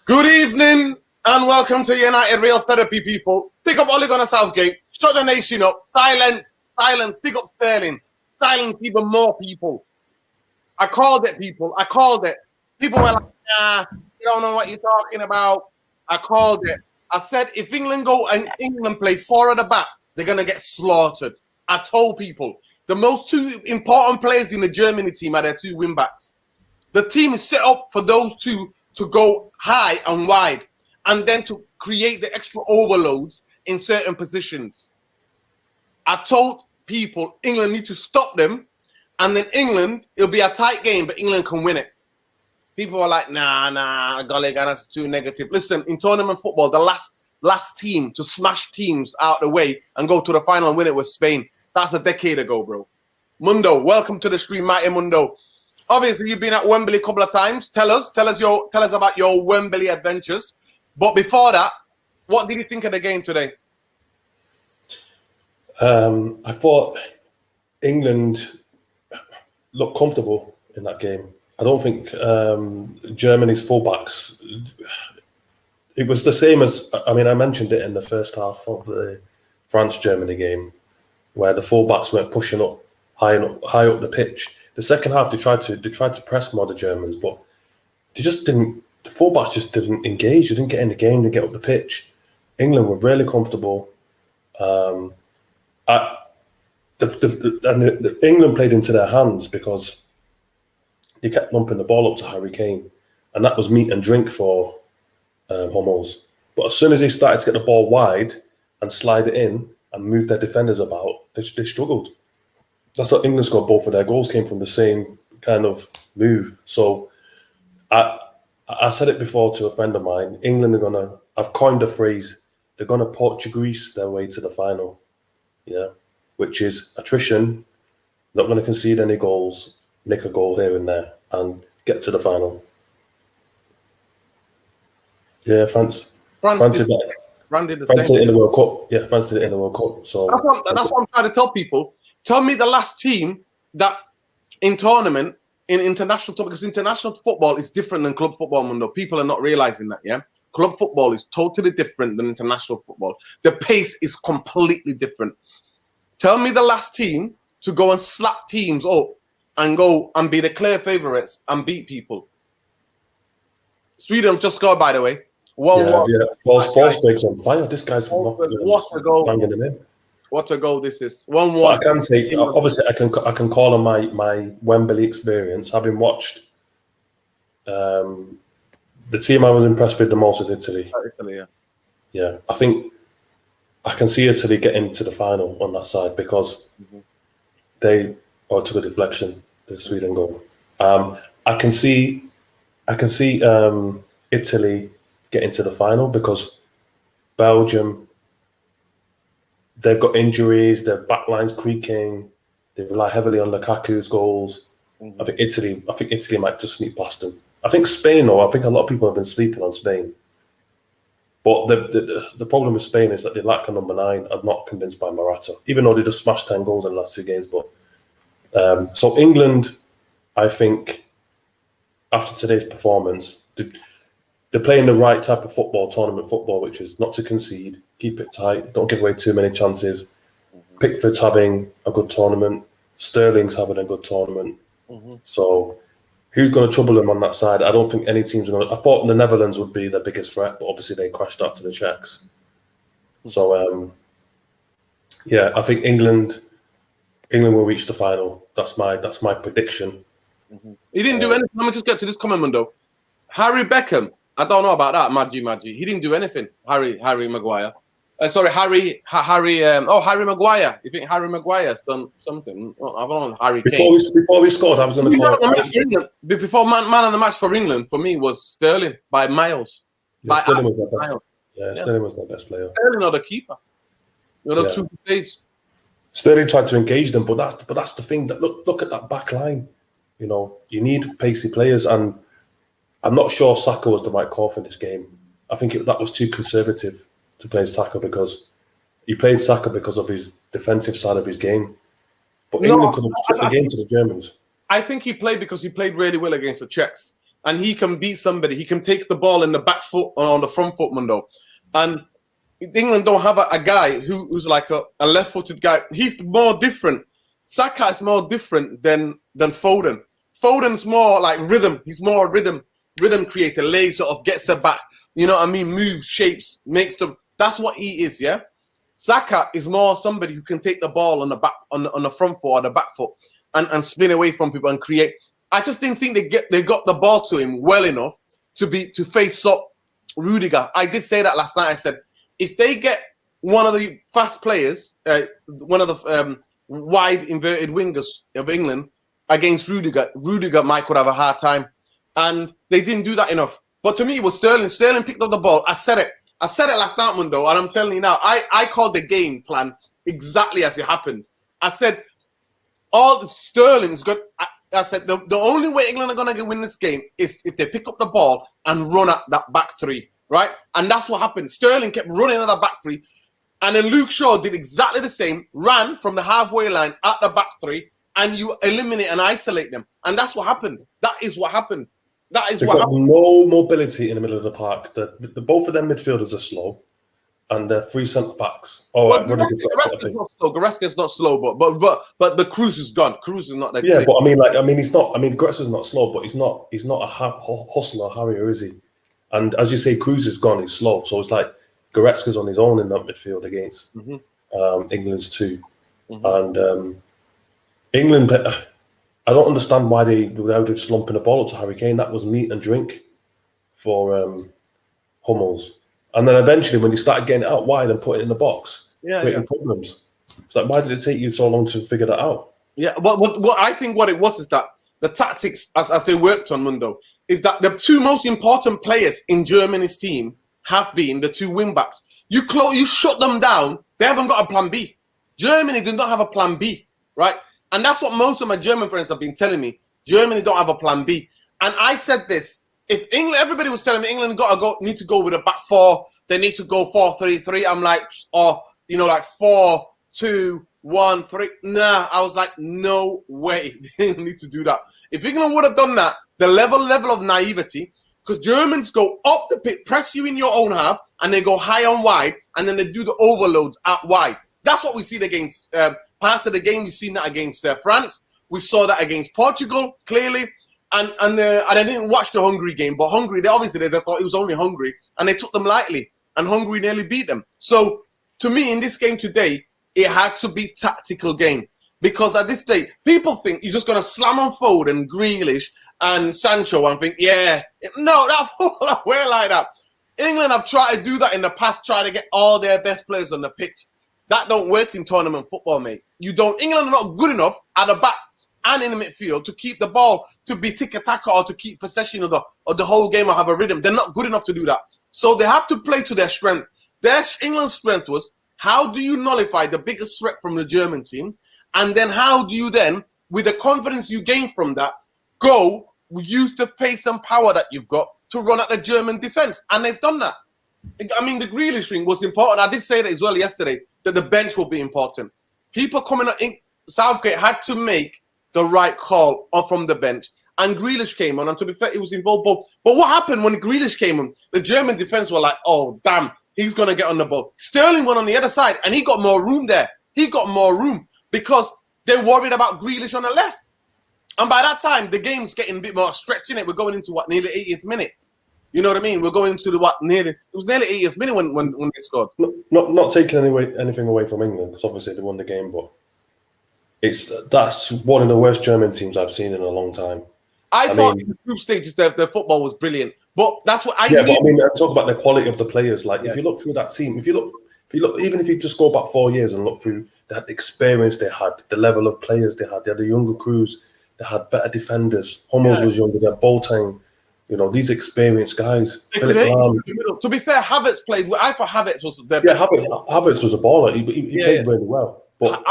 Good evening and welcome to United Real Therapy, people. Pick up Ole Gunnar Southgate, shut the nation up, silence, pick up Sterling, silence even more people. I called it, people. I called it. People were like, nah, you don't know what you're talking about. I called it. I said, if England go and England play four at the back, they're going to get slaughtered. I told people, the most two important players in the Germany team are their two wing backs. The team is set up for those two to go high and wide and then to create the extra overloads in certain positions. I told people England need to stop them, and then England, it'll be a tight game, but England can win it. People are like, nah, golly, that's too negative. Listen, in tournament football, the last team to smash teams out the way and go to the final and win it was Spain. That's a decade ago, bro. Mundo, welcome to the stream, Mighty Mundo. Obviously, you've been at Wembley a couple of times. Tell us about your Wembley adventures. But before that, what did you think of the game today? I thought England looked comfortable in that game. I don't think Germany's fullbacks. It was the same as I mentioned it in the first half of the France-Germany game, where the fullbacks weren't pushing up high up the pitch. The second half, they tried to press more the Germans, but they just didn't. The fullbacks just didn't engage. They didn't get in the game. They get up the pitch. England were really comfortable. England played into their hands because they kept lumping the ball up to Harry Kane, and that was meat and drink for Hummels. But as soon as they started to get the ball wide and slide it in and move their defenders about, they struggled. That's how England scored both of their goals, came from the same kind of move. So I said it before to a friend of mine, England are going to, I've coined the phrase, they're going to Portuguese their way to the final, which is attrition, not going to concede any goals, nick a goal here and there, and get to the final. Yeah, France did that. France did it in the World Cup. Yeah, France did it in the World Cup. So that's what I'm trying to tell people. Tell me the last team that in tournament, in international football, because international football is different than club football, Mundo. People are not realizing that, yeah? Club football is totally different than international football. The pace is completely different. Tell me the last team to go and slap teams up and go and be the clear favourites and beat people. Sweden just scored, by the way. 1-1. Yeah. Forsberg's on fire. This guy's banging him in. What a goal this is. 1-1. I can say, obviously, I can call on my Wembley experience, having watched the team I was impressed with the most is Italy. Italy, yeah. Yeah, I think I can see Italy getting to the final on that side because they took a deflection, the Sweden goal. I can see Italy getting to the final because Belgium, they've got injuries, their backline's creaking, they rely heavily on Lukaku's goals. I think Italy might just sneak past them. I think Spain, though, I think a lot of people have been sleeping on Spain. But the problem with Spain is that they lack a number 9. I'm not convinced by Morata, even though they just smashed 10 goals in the last 2 games. But so England, I think, after today's performance, they're playing the right type of football, tournament football, which is not to concede, keep it tight, don't give away too many chances. Pickford's having a good tournament. Sterling's having a good tournament. So who's going to trouble them on that side? I don't think any teams are going to. I thought the Netherlands would be the biggest threat, but obviously they crashed out to the Czechs. So, I think England will reach the final. That's my prediction. He didn't do anything. Let me just get to this comment, Mundo. Harry Beckham. I don't know about that, Maggi. He didn't do anything. Harry Maguire. Harry Maguire. You think Harry Maguire's done something? I don't know. Harry Kane. Before we scored, I was going to call. Before man of the match for England, for me, was Sterling by miles. Yeah, Sterling was their best. Yeah, Sterling was their best player. Sterling or the keeper. Two saves. Sterling tried to engage them, but that's the thing. That look at that back line. You need pacey players, and I'm not sure Saka was the right call for this game. I think that was too conservative to play Saka because he played Saka because of his defensive side of his game. But England could have took the game to the Germans. I think he played because he played really well against the Czechs. and he can beat somebody. He can take the ball in the back foot or on the front foot, Mundo. And England don't have a guy who's like a left-footed guy. He's more different. Saka is more different than Foden. Foden's more like rhythm. He's more rhythm creator, lays sort of, gets it back. You know what I mean? Moves, shapes, makes them. That's what he is, yeah? Saka is more somebody who can take the ball on the back, on the front foot or the back foot and spin away from people and create. I just didn't think they got the ball to him well enough to face up Rudiger. I did say that last night. I said, if they get one of the fast players, one of the wide inverted wingers of England against Rudiger might could have a hard time. And they didn't do that enough. But to me, it was Sterling. Sterling picked up the ball. I said it last night, Mundo, and I'm telling you now, I called the game plan exactly as it happened. I said, all the Sterling's good. I said, the only way England are going to win this game is if they pick up the ball and run at that back three, right? And that's what happened. Sterling kept running at the back three, and then Luke Shaw did exactly the same, ran from the halfway line at the back three, and you eliminate and isolate them. And that's what happened. That is what happened. That is They've what got happened. no mobility in the middle of the park. Both of them midfielders are slow, and they're three centre backs. Oh, Well, Goretzka's not slow. Goretzka's not slow, but the Cruz is gone. Cruz is not there. Yeah, but he's not. I mean, Goretzka's not slow, but he's not a hustler, harrier, is he? And as you say, Cruz is gone. He's slow, so it's like Goretzka's on his own in that midfield against England's two, and England. I don't understand why they were just lumping the ball up to Harry Kane. That was meat and drink for Hummels. And then eventually, when you started getting it out wide and putting it in the box, creating problems. It's like, why did it take you so long to figure that out? Yeah, what I think what it was is that the tactics, as they worked on, Mundo, is that the two most important players in Germany's team have been the two wing backs. You shut them down. They haven't got a plan B. Germany do not have a plan B, right? And that's what most of my German friends have been telling me. Germany don't have a plan B. And I said this, if England, everybody was telling me England need to go with a back four. They need to go 4-3-3. I'm like, like 4-2-1-3. Nah, I was like, no way. They don't need to do that. If England would have done that, the level of naivety, because Germans go up the pitch, press you in your own half, and they go high on wide, and then they do the overloads out wide. That's what we see against parts of the game. We've seen that against France. We saw that against Portugal, clearly. And I didn't watch the Hungary game, but Hungary, they thought it was only Hungary, and they took them lightly, and Hungary nearly beat them. So, to me, in this game today, it had to be tactical game. Because at this stage, people think you're just going to slam on Foden, Grealish, and Sancho and think, yeah. No, that won't work like that. England have tried to do that in the past, try to get all their best players on the pitch. That don't work in tournament football, mate. England are not good enough at the back and in the midfield to keep the ball, to be tiki-taka or to keep possession of the whole game or have a rhythm. They're not good enough to do that. So they have to play to their strength. England's strength was, how do you nullify the biggest threat from the German team? And then how do you then, with the confidence you gain from that, go use the pace and power that you've got to run at the German defense? And they've done that. I mean, the Grealish thing was important. I did say that as well yesterday, that the bench will be important. People coming in, Southgate had to make the right call from the bench. And Grealish came on, and to be fair, he was involved both. But what happened when Grealish came on? The German defense were like, oh, damn, he's going to get on the ball. Sterling went on the other side, and he got more room there. He got more room because they're worried about Grealish on the left. And by that time, the game's getting a bit more stretched, innit? We're going into, nearly 80th minute. You know what I mean? We're going into it was nearly 80th minute when they scored. Not taking anything away from England, because obviously they won the game, but that's one of the worst German teams I've seen in a long time. I thought in the group stages their football was brilliant, but that's what I mean. But I mean, I talk about the quality of the players. Like, if you look through that team, if you look, even if you just go back 4 years and look through that experience they had, the level of players they had a younger crews, they had better defenders. Hummels was younger, they had Boateng, these experienced guys. Philip Lahm. To be fair, Havertz played. I thought Havertz was their best. Havertz was a baller. He played really well, but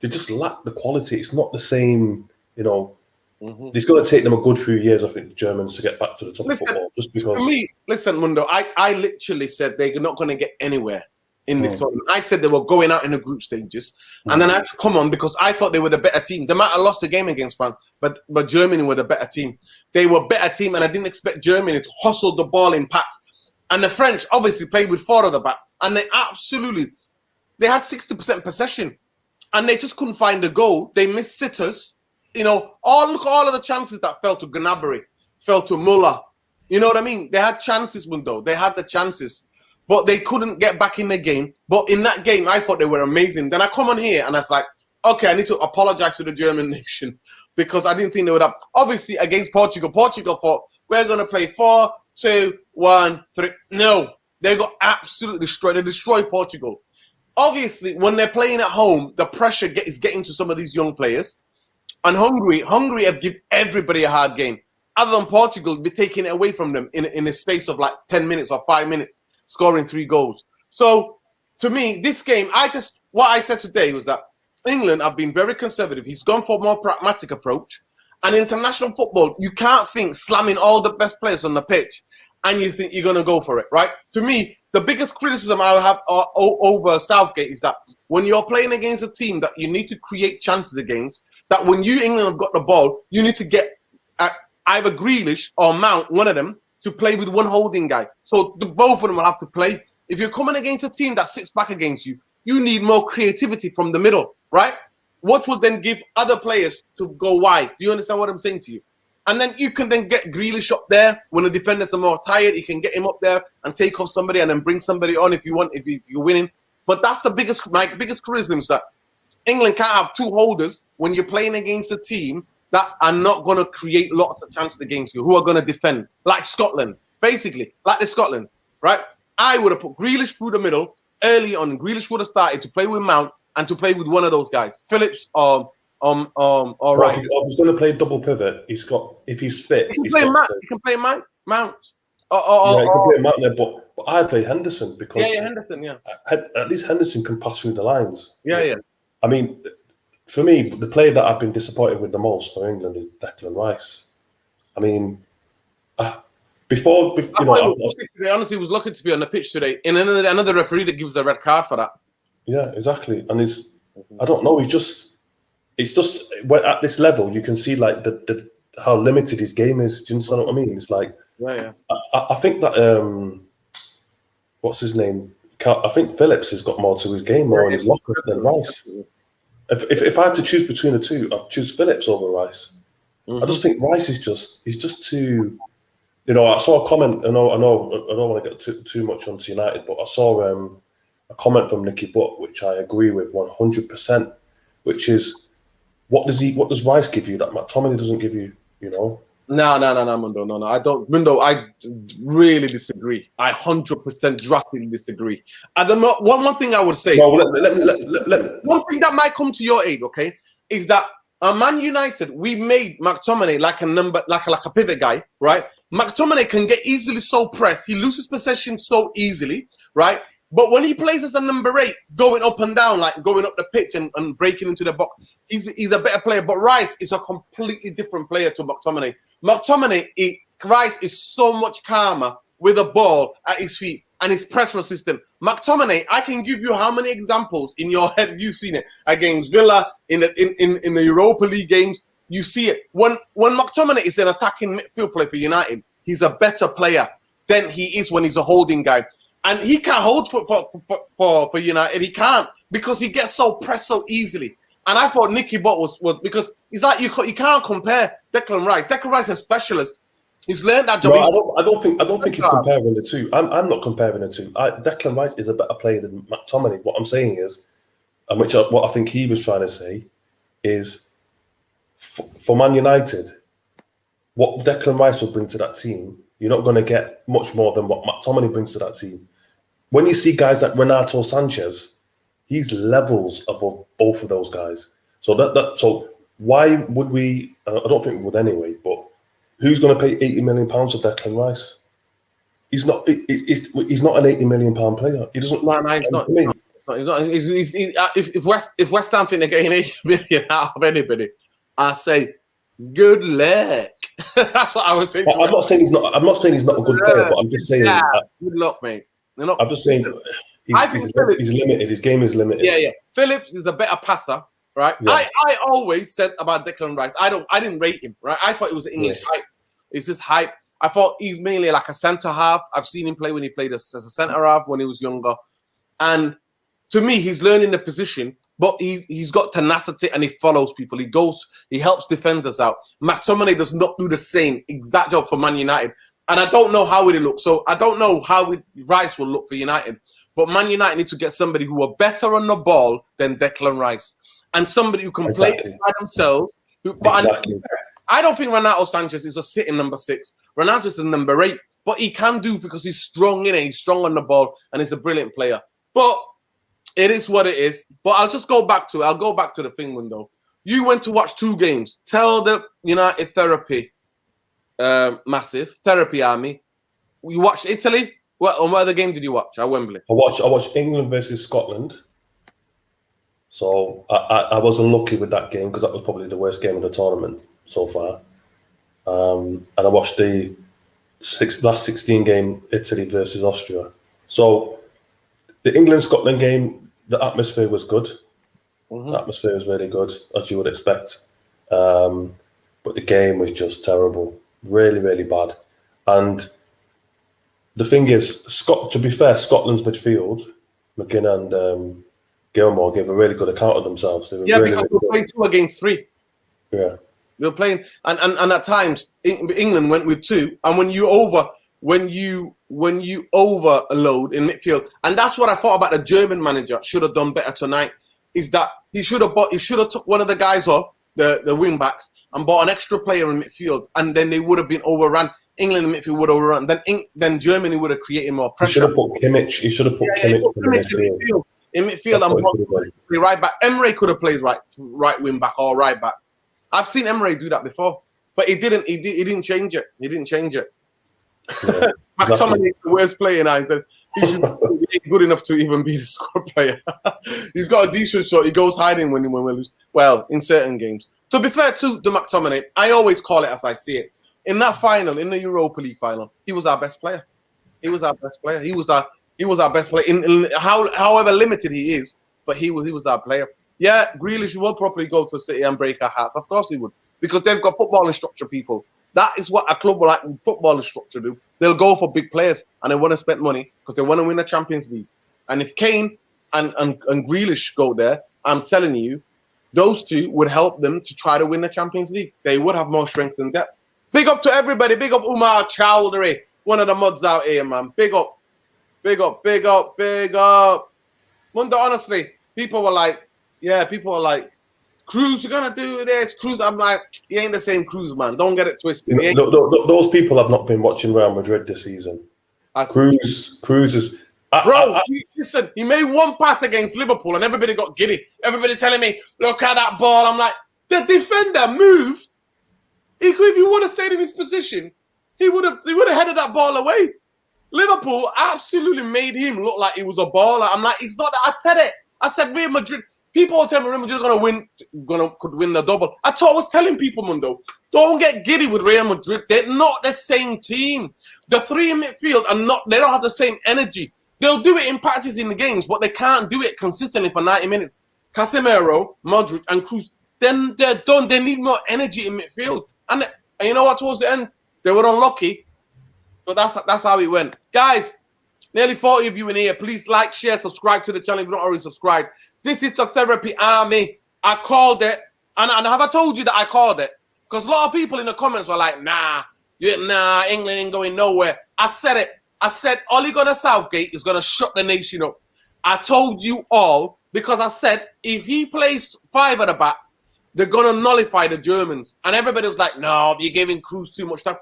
they just lack the quality. It's not the same, It's going to take them a good few years, I think, the Germans, to get back to the top of football. Just because. For me, listen, Mundo, I literally said they're not going to get anywhere in this tournament. I said they were going out in the group stages, and then I had to come on because I thought they were the better team. They might have lost the game against France, but Germany were the better team. They were better team, and I didn't expect Germany to hustle the ball in packs. And the French obviously played with 4 at the back, and they had 60% possession, and they just couldn't find the goal. They missed sitters. You know, look at all of the chances that fell to Gnabry, fell to Muller. You know what I mean? They had chances, Mundo. They had the chances, but they couldn't get back in the game. But in that game, I thought they were amazing. Then I come on here and I was like, okay, I need to apologize to the German nation because I didn't think they would have. Obviously, against Portugal thought, we're going to play 4, 2, 1, 3. No, they got absolutely destroyed. They destroyed Portugal. Obviously, when they're playing at home, the pressure is getting to some of these young players. And Hungary have given everybody a hard game. Other than Portugal, be taking it away from them in a space of like 10 minutes or 5 minutes, scoring 3 goals. So, to me, this game, what I said today was that England have been very conservative. He's gone for a more pragmatic approach. And international football, you can't think slamming all the best players on the pitch and you think you're going to go for it, right? To me, the biggest criticism I would have over Southgate is that when you're playing against a team that you need to create chances against, that when England have got the ball, you need to get either Grealish or Mount, one of them, to play with one holding guy. So both of them will have to play. If you're coming against a team that sits back against you, you need more creativity from the middle, right? What would then give other players to go wide? Do you understand what I'm saying to you? And then you can then get Grealish up there when the defenders are more tired. You can get him up there and take off somebody and then bring somebody on if you want, if you're winning. But that's my biggest criticism is that England can't have 2 holders when you're playing against a team that are not going to create lots of chances against you, who are going to defend, like Scotland, basically, like the Scotland, right? I would have put Grealish through the middle early on. Grealish would have started to play with Mount and to play with one of those guys, Phillips or Rice. If he's going to play double pivot, if he's fit, he can play Mount. He can play Mount there, but I play Henderson because Henderson, at least Henderson can pass through the lines. Yeah. I mean, for me, the player that I've been disappointed with the most for England is Declan Rice. I mean, honestly, was lucky to be on the pitch today. And another referee that gives a red card for that. Yeah, exactly. And I don't know. It's just at this level, you can see like the how limited his game is. Do you understand what I mean? It's like, I think that what's his name? I think Phillips has got more to his game, more in his locker than Rice. If I had to choose between the two, I'd choose Phillips over Rice. I just think Rice is just too. You know, I saw a comment. I know. I don't want to get too much onto United, but I saw a comment from Nicky Butt, which I agree with 100%. Which is, what does Rice give you that McTominay doesn't give you? You know. No, Mundo. No, I don't. Mundo, I really disagree. I 100% drastically disagree. One thing I would say. Well, let me. One thing that might come to your aid, okay, is that Man United, we made McTominay like a pivot guy, right? McTominay can get easily so pressed. He loses possession so easily, right? But when he plays as a number 8, going up and down, like going up the pitch and breaking into the box, he's a better player. But Rice is a completely different player to McTominay. Rice is so much calmer with a ball at his feet and his press resistant. McTominay, I can give you how many examples in your head you've seen it against Villa in the Europa League games. You see it when McTominay is an attacking midfield player for United. He's a better player than he is when he's a holding guy. And he can't hold for United. He can't because he gets so pressed so easily. And I thought Nicky Butt was because it's like you can't compare Declan Rice. Declan Rice is a specialist. He's learned that job. No, I don't think he's comparing the two. I'm not comparing the two. Declan Rice is a better player than McTominay. What I'm saying is, and what I think he was trying to say is, for Man United, what Declan Rice will bring to that team, you're not going to get much more than what McTominay brings to that team. When you see guys like Renato Sanchez, he's levels above both of those guys. So why would we? I don't think we would anyway. But who's going to pay £80 million for Declan Rice? He's not. He's not an £80 million player. He doesn't. No, he's not. He's not. If West Ham think they're getting £80 million out of anybody, I say, good luck. That's what I would say. I'm not saying he's not. I'm not saying he's not a good player, but I'm just saying. Good luck, mate. I'm just saying. he's limited. His game is limited. Yeah. Phillips is a better passer, right? Yes. I always said about Declan Rice, I didn't rate him, right? I thought it was the English hype. It's this hype. I thought he's mainly like a centre half. I've seen him play when he played as a centre half when he was younger. And to me, he's learning the position, but he's got tenacity and he follows people. He helps defenders out. McTominay does not do the same exact job for Man United. And I don't know how it will look. So I don't know how Rice will look for United. But Man United need to get somebody who are better on the ball than Declan Rice. And somebody who can play by themselves. I don't think Renato Sanchez is a sitting number 6. Renato's a number 8. But he can do because he's strong in it. He's strong on the ball. And he's a brilliant player. But it is what it is. But I'll just go back to it. I'll go back to the thing, window. You went to watch 2 games. Tell the United therapy, massive therapy army. You watched Italy. What other game did you watch at Wembley? I watched England versus Scotland. So I was unlucky with that game because that was probably the worst game of the tournament so far. And I watched the last 16 game Italy versus Austria. So the England-Scotland game, the atmosphere was good. The atmosphere was really good, as you would expect. But the game was just terrible. Really, really bad. And the thing is, to be fair, Scotland's midfield, McGinn and Gilmore gave a really good account of themselves. They were really, because we were playing 2 against 3. Yeah. We were playing, and at times England went with 2, and when you overload in midfield, and that's what I thought about the German manager should have done better tonight. Is that he should have took one of the guys off the wing backs and bought an extra player in midfield, and then they would have been overrun. England in midfield would have overrun. Then Germany would have created more pressure. He should have put Kimmich. He should have put Kimmich in midfield and play right back. Emre could have played right wing back or right back. I've seen Emre do that before, but he didn't. He didn't change it. He didn't change it. Yeah, McTominay is the worst player now. He said he ain't good enough to even be the squad player. He's got a decent shot. He goes hiding when we lose. Well, in certain games. To be fair to the McTominay, I always call it as I see it. In that final, in the Europa League final, he was our best player. He was our best player. He was our best player. In however limited he is, but he was our player. Yeah, Grealish will probably go to City and break our hearts. Of course he would, because they've got footballing structure people. That is what a club like footballing structure do. They'll go for big players and they want to spend money because they want to win the Champions League. And if Kane and Grealish go there, I'm telling you, those 2 would help them to try to win the Champions League. They would have more strength and depth. Big up to everybody. Big up Umar Chowdhury, one of the mods out here, man. Big up. Big up, big up, big up. Mundo, honestly, people were like, Cruz, you're going to do this. Cruz, I'm like, he ain't the same Cruz, man. Don't get it twisted. Those people have not been watching Real Madrid this season. Cruz is... Listen, he made 1 pass against Liverpool and everybody got giddy. Everybody telling me, look at that ball. I'm like, the defender moved. If he would have stayed in his position, he would have headed that ball away. Liverpool absolutely made him look like he was a baller. I'm like, it's not that. I said it. I said Real Madrid. People will tell me Real Madrid could win the double. I was telling people, Mundo, don't get giddy with Real Madrid. They're not the same team. The 3 in midfield they don't have the same energy. They'll do it in practice in the games, but they can't do it consistently for 90 minutes. Casemiro, Modric, and Cruz, then they're done. They need more energy in midfield. And you know what? Towards the end, they were unlucky. But that's how it went. Guys, nearly 40 of you in here. Please like, share, subscribe to the channel if you're not already subscribed. This is the therapy army. I called it. And have I told you that I called it? Because a lot of people in the comments were like, nah, England ain't going nowhere. I said it. I said Ole Gunnar Southgate is going to shut the nation up. I told you all because I said if he plays 5 at the back, they're going to nullify the Germans. And everybody was like, no, you're giving Cruz too much time.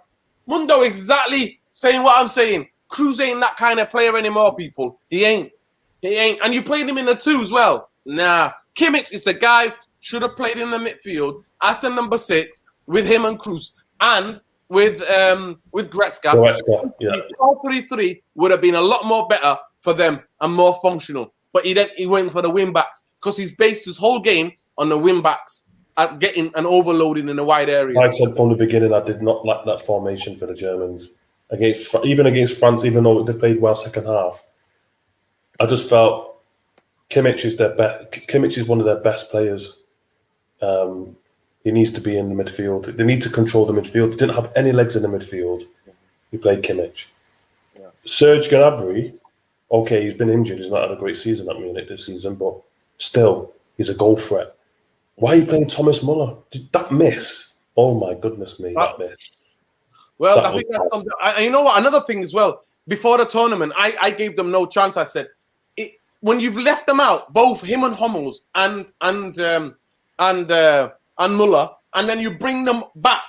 Mundo exactly saying what I'm saying. Cruz ain't that kind of player anymore, people. He ain't. And you played him in the 2 as well. Nah. Kimmich is the guy should have played in the midfield as the number 6 with him and Cruz and with Gretzka. Yeah. 4-3-3 would have been a lot more better for them and more functional. But he went for the wing backs because he's based his whole game on the wing backs at getting and overloading in the wide area. I said from the beginning I did not like that formation for the Germans against France, even though they played well second half. I just felt Kimmich is their best. Kimmich is one of their best players. He needs to be in the midfield. They need to control the midfield. They didn't have any legs in the midfield. He played Kimmich. Yeah. Serge Gnabry, okay, he's been injured. He's not had a great season at Munich this season, but still, he's a goal threat. Why are you playing Thomas Muller? That miss. Oh my goodness me, that miss. Well, I think that's something. You know what? Another thing as well. Before the tournament, I gave them no chance. I said, when you've left them out, both him and Hummels and Muller, and then you bring them back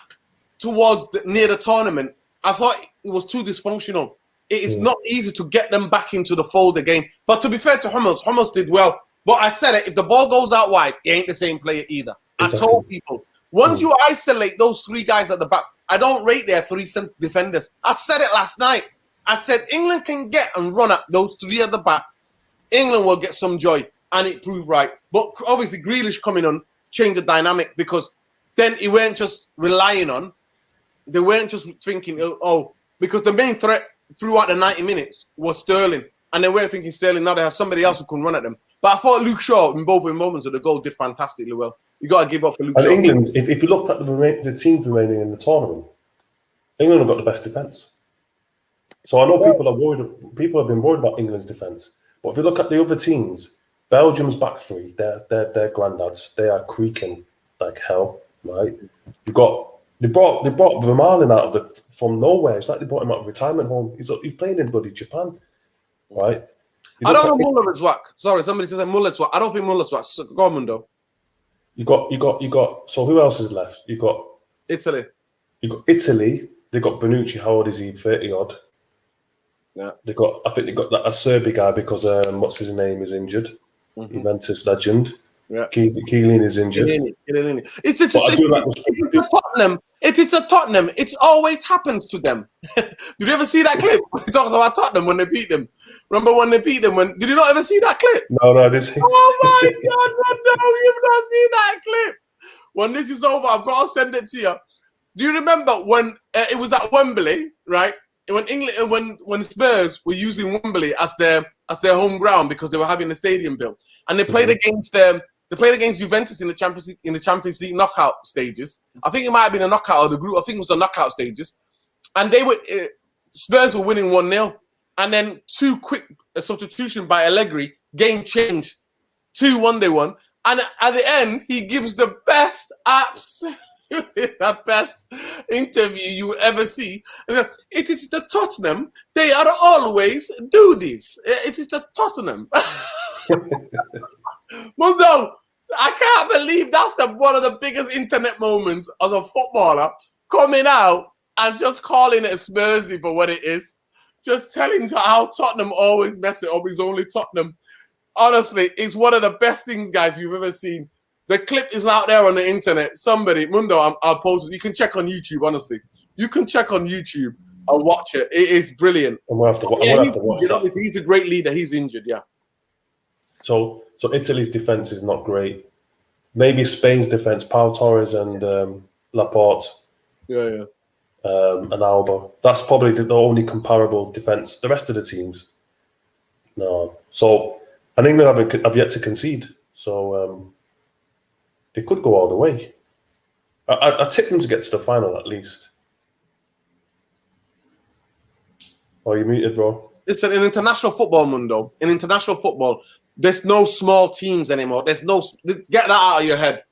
towards near the tournament, I thought it was too dysfunctional. It is not easy to get them back into the fold again. But to be fair to Hummels did well. But I said it, if the ball goes out wide, he ain't the same player either. Exactly. I told people, once you isolate those three guys at the back, I don't rate their three defenders. I said it last night. I said England can get and run at those three at the back. England will get some joy, and it proved right. But obviously, Grealish coming on changed the dynamic, because then he weren't just relying on, they weren't just thinking, because the main threat throughout the 90 minutes was Sterling, and they weren't thinking Sterling. Now they have somebody else who can run at them. But I thought Luke Shaw, in both moments of the goal, did fantastically well. You got to give up for Luke Shaw. And England, if you looked at the teams remaining in the tournament, England have got the best defence. So I know people are worried. People have been worried about England's defence. But if you look at the other teams, Belgium's back three, they're granddads. They are creaking like hell, right? They brought Vermaelen out from nowhere. It's like they brought him out of retirement home. He's playing in bloody Japan, right? I don't know Muller is whack. Sorry, somebody said Muller's whack. I don't think Muller's whack. Go on, Mundo. You got. So who else is left? You got Italy. You got Italy. They got Bonucci. How old is he? 30 odd. Yeah. I think they got that Acerbi guy because what's his name is injured. Juventus legend. Yeah. Chiellini is injured. Chiellini. Tottenham. It's a Tottenham. It always happens to them. Did you ever see that clip? We talked about Tottenham when they beat them. Remember when they beat them? Did you not ever see that clip? No, I didn't see. Oh my God! No, you've not seen that clip. When this is over, I've got to send it to you. Do you remember when it was at Wembley, right? When England, when Spurs were using Wembley as their home ground because they were having a stadium built, and they played against Juventus in the Champions League knockout stages. I think it might have been a knockout of the group. I think it was the knockout stages, and Spurs were winning 1-0, and then two quick substitution by Allegri, game changed, 2-1 they won, and at the end he gives the best the best interview you will ever see. It is the Tottenham. They are always do this. It is the Tottenham. Well, no, I can't believe that's one of the biggest internet moments as a footballer, coming out and just calling it Spursy for what it is. Just telling how Tottenham always mess it up. It's only Tottenham. Honestly, it's one of the best things, guys, you've ever seen. The clip is out there on the internet. Somebody, Mundo, I'll post it. You can check on YouTube, honestly. You can check on YouTube and watch it. It is brilliant. And we'll have to watch that. He's a great leader. He's injured, yeah. So Italy's defence is not great. Maybe Spain's defence, Pau Torres and Laporte. Yeah. And Alba. That's probably the only comparable defence. The rest of the teams, no. So, and England have yet to concede. So, they could go all the way. I tip them to get to the final at least. Oh, you muted, bro. Listen, in international football, Mundo, in international football, there's no small teams anymore. Get that out of your head.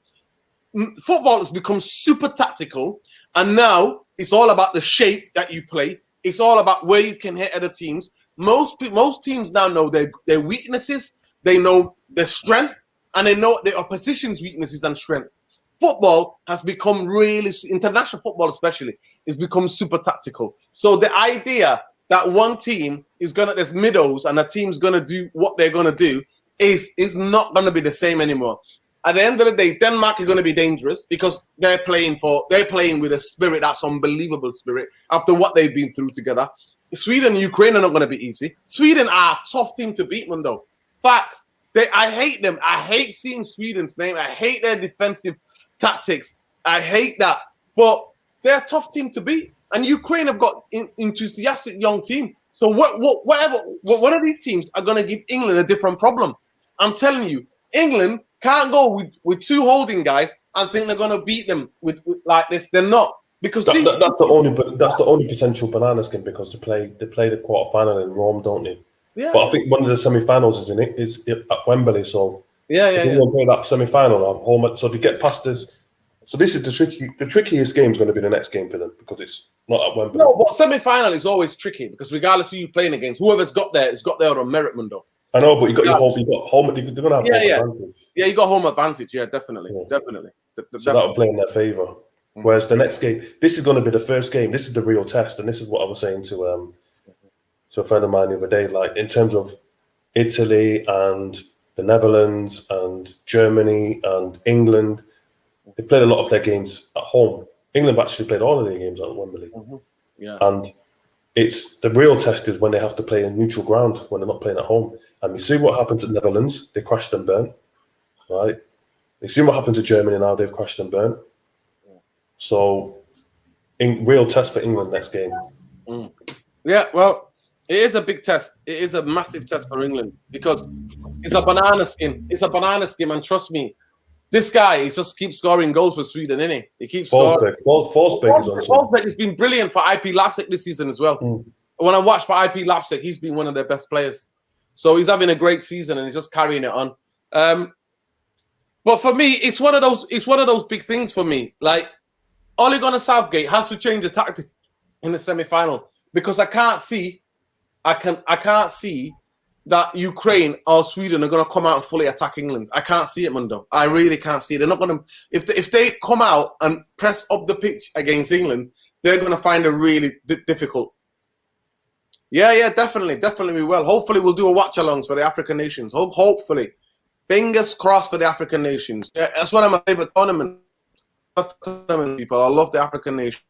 Football has become super tactical, and now it's all about the shape that you play. It's all about where you can hit other teams. Most teams now know their weaknesses, they know their strength, and they know their opposition's weaknesses and strengths. Football has become international football especially, has become super tactical. So the idea that one team there's middles and a team's gonna do what they're gonna do is not gonna be the same anymore. At the end of the day, Denmark is gonna be dangerous because they're playing with a spirit that's unbelievable spirit after what they've been through together. Sweden and Ukraine are not gonna be easy. Sweden are a tough team to beat, Mundo. Facts. I hate them. I hate seeing Sweden's name. I hate their defensive tactics. I hate that. But they're a tough team to beat. And Ukraine have got enthusiastic young team. So whatever, one of these teams are going to give England a different problem. I'm telling you, England can't go with two holding guys and think they're going to beat them with like this. They're not, because that's the only potential banana skin, because they play the quarterfinal in Rome, don't they? Yeah. But I think one of the semi-finals is at Wembley. So if yeah. England play that semi-final at home, so to get past this. So this is the trickiest game is going to be the next game for them, because it's not at Wembley. No, but semi-final is always tricky, because regardless of who you're playing against, whoever's got there has got there on merit, Mundo. I know, but you got your home. You got home. They're going to have home advantage. Yeah, you got home advantage. Yeah, definitely. So that'll play in their favour. Whereas the next game, this is going to be the first game. This is the real test, and this is what I was saying to a friend of mine the other day. Like, in terms of Italy and the Netherlands and Germany and England, they played a lot of their games at home. England have actually played all of their games at Wembley. Yeah, and it's the real test is when they have to play in neutral ground, when they're not playing at home. And you see what happens at Netherlands, they crashed and burnt, right? You see what happened to Germany now, they've crashed and burnt. So, real test for England next game. Yeah, well, it is a big test. It is a massive test for England, because it's a banana skin. It's a banana skin, and trust me, this guy, he just keeps scoring goals for Sweden, isn't he? He keeps scoring. Forsberg has been brilliant for IP Leipzig this season as well. When I watched for IP Leipzig, he's been one of their best players. So he's having a great season, and he's just carrying it on. But for me, it's one of those big things for me. Like, Ole Gunnar Southgate has to change the tactic in the semi-final, because I can't see that Ukraine or Sweden are going to come out and fully attack England. I can't see it, Mundo. I really can't see it. They're not going to. If they come out and press up the pitch against England, they're going to find it really difficult. Yeah, definitely we will. Hopefully, we'll do a watch-alongs for the African nations. Hopefully, fingers crossed for the African nations. Yeah, that's one of my favorite tournaments. People, I love the African nations.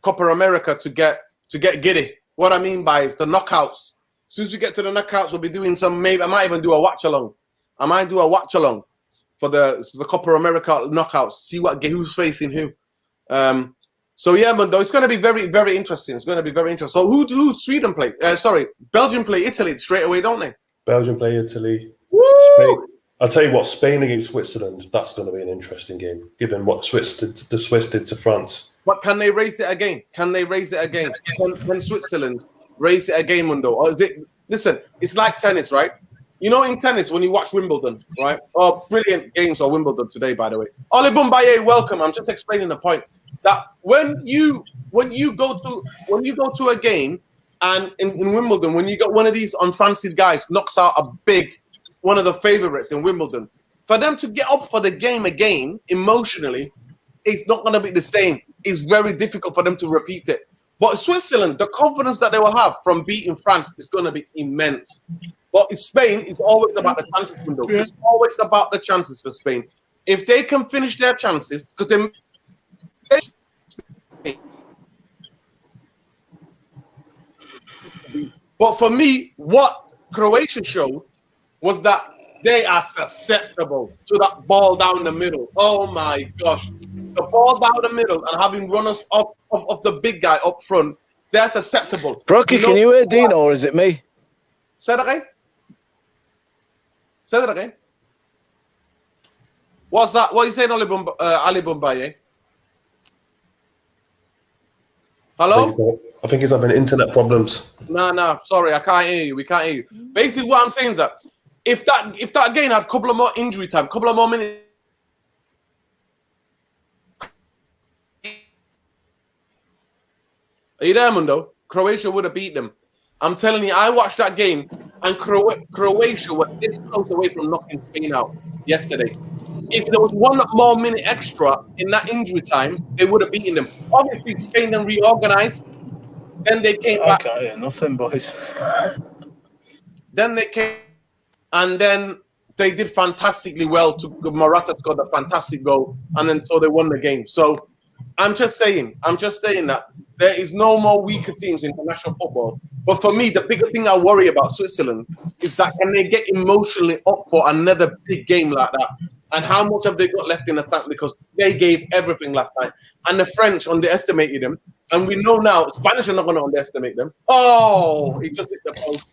Copa America to get giddy. What I mean by is the knockouts. As soon as we get to the knockouts, we'll be doing some. Maybe I might even do a watch along. I might do a watch along for the Copa America knockouts. See who's facing who. So yeah, Mundo, it's going to be very, very interesting. It's going to be very interesting. So who Sweden play? Belgium play Italy straight away, don't they? Belgium play Italy. Woo! Spain. I'll tell you what, Spain against Switzerland, that's going to be an interesting game, given what the Swiss did to France. But can they raise it again? Can Switzerland raise it again, Mundo? Or is it? Listen, it's like tennis, right? You know, in tennis, when you watch Wimbledon, right? Oh, brilliant games on Wimbledon today, by the way. Ole Bumbaye, welcome. I'm just explaining the point that when you go to a game, and in Wimbledon, when you got one of these unfancied guys knocks out one of the favorites in Wimbledon, for them to get up for the game again emotionally, it's not going to be the same. It's very difficult for them to repeat it. But Switzerland, the confidence that they will have from beating France is going to be immense. But in Spain, it's always about the chances window. It's always about the chances for Spain. If they can finish their chances, because but for me, what Croatia showed was that they are susceptible to that ball down the middle. Oh my gosh. The ball down the middle and having runners up of the big guy up front, they're susceptible. Brocky, can you hear Dino, or is it me? Say that again. What's that? What are you saying, Ali Bumbaye? Hello? I think he's having internet problems. No, sorry, I can't hear you. We can't hear you. Basically, what I'm saying is that if that game had a couple of more injury time, couple of more minutes. Are you there, Mundo? Croatia would have beat them. I'm telling you, I watched that game, and Croatia were this close away from knocking Spain out yesterday. If there was one more minute extra in that injury time, they would have beaten them. Obviously, Spain then reorganized. Then they came back. I can't hear nothing, boys. Then they came, and then they did fantastically well. Morata scored a fantastic goal, and then so they won the game. So I'm just saying that there is no more weaker teams in international football. But for me, the bigger thing I worry about Switzerland is that can they get emotionally up for another big game like that? And how much have they got left in attack? Because they gave everything last night. And the French underestimated them. And we know now, Spanish are not going to underestimate them. Oh, he just hit the post.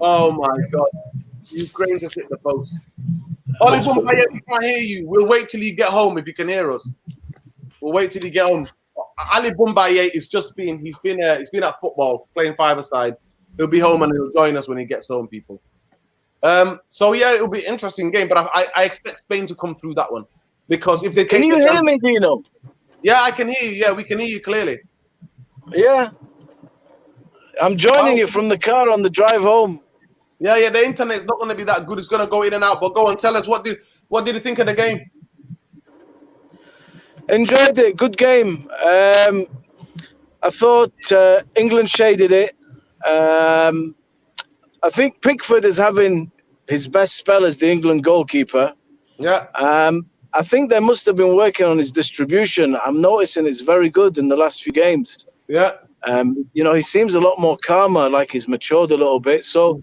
Oh, my God. Ukraine just hit the post. Oli Bumbaye, we can't hear you. We'll wait till you get home if you can hear us. We'll wait till you get home. Ali Bumbaye is just he's been at football, playing five-a-side. He'll be home and he'll join us when he gets home, people. So yeah, it'll be an interesting game, but I expect Spain to come through that one because if they Can you hear me, Dino? Yeah, I can hear you. Yeah, we can hear you clearly. Yeah. I'm joining you from the car on the drive home. Yeah. The internet's not going to be that good. It's going to go in and out. But go and tell us what did you think of the game? Enjoyed it. Good game. I thought England shaded it. I think Pickford is having his best spell as the England goalkeeper. Yeah. I think they must have been working on his distribution. I'm noticing it's very good in the last few games. Yeah. He seems a lot more calmer, like he's matured a little bit. So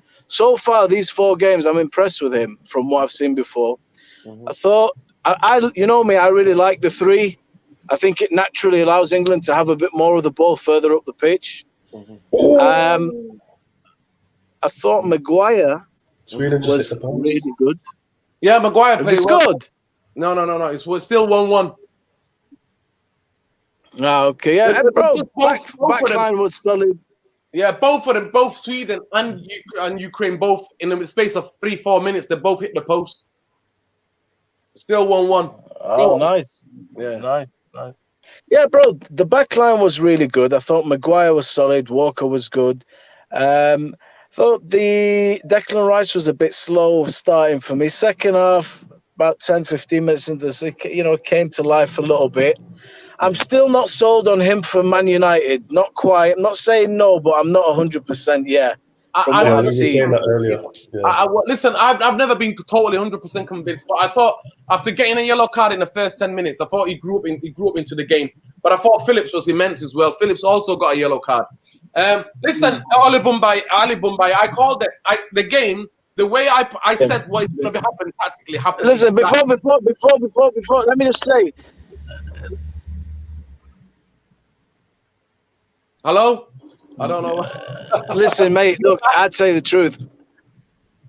far, these 4 games, I'm impressed with him from what I've seen before. Mm-hmm. I thought, I really like the 3. I think it naturally allows England to have a bit more of the ball further up the pitch. Mm-hmm. I thought Maguire was really good. Yeah, Maguire played well. Good? No. It was still 1-1. Okay, yeah, bro. Backline was solid. Yeah, both of them, both Sweden and Ukraine, both in the space of 3-4 minutes, they both hit the post. Still 1-1. Oh, nice. Yeah, nice. Yeah, bro. The backline was really good. I thought Maguire was solid. Walker was good. Thought the Declan Rice was a bit slow starting for me. Second half, about 10-15 minutes into this, it came to life a little bit. I'm still not sold on him for Man United. Not quite. I'm not saying no, but I'm not 100% yet. I was saying that earlier. Yeah. Listen, I've never been totally 100% convinced, but I thought after getting a yellow card in the first 10 minutes, I thought he grew up into the game. But I thought Phillips was immense as well. Phillips also got a yellow card. Listen, Ali Bumbaye, I called it. The game, the way I said what is going to happen tactically happened. Listen, before, let me just say. Hello? I don't know. Listen, mate, look, I'd say the truth.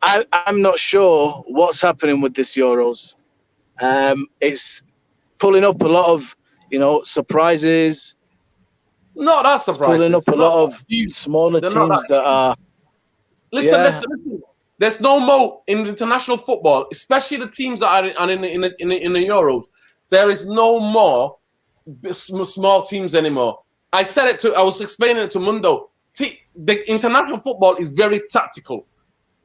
I'm not sure what's happening with this Euros. It's pulling up a lot of, surprises. No, that's surprising. Pulling up a lot of smaller teams that are. Listen. There's no more in international football, especially the teams that are in the Euros. There is no more small teams anymore. I was explaining it to Mundo. The international football is very tactical.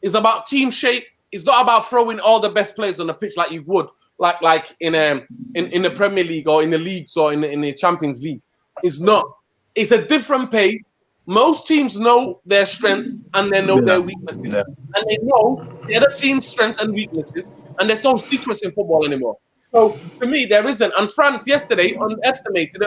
It's about team shape. It's not about throwing all the best players on the pitch like you would, like in the Premier League or in the leagues or in the Champions League. It's not. It's a different pace. Most teams know their strengths and they know their weaknesses. Yeah. And they know the other team's strengths and weaknesses. And there's no secrets in football anymore. So, to me, there isn't. And France yesterday underestimated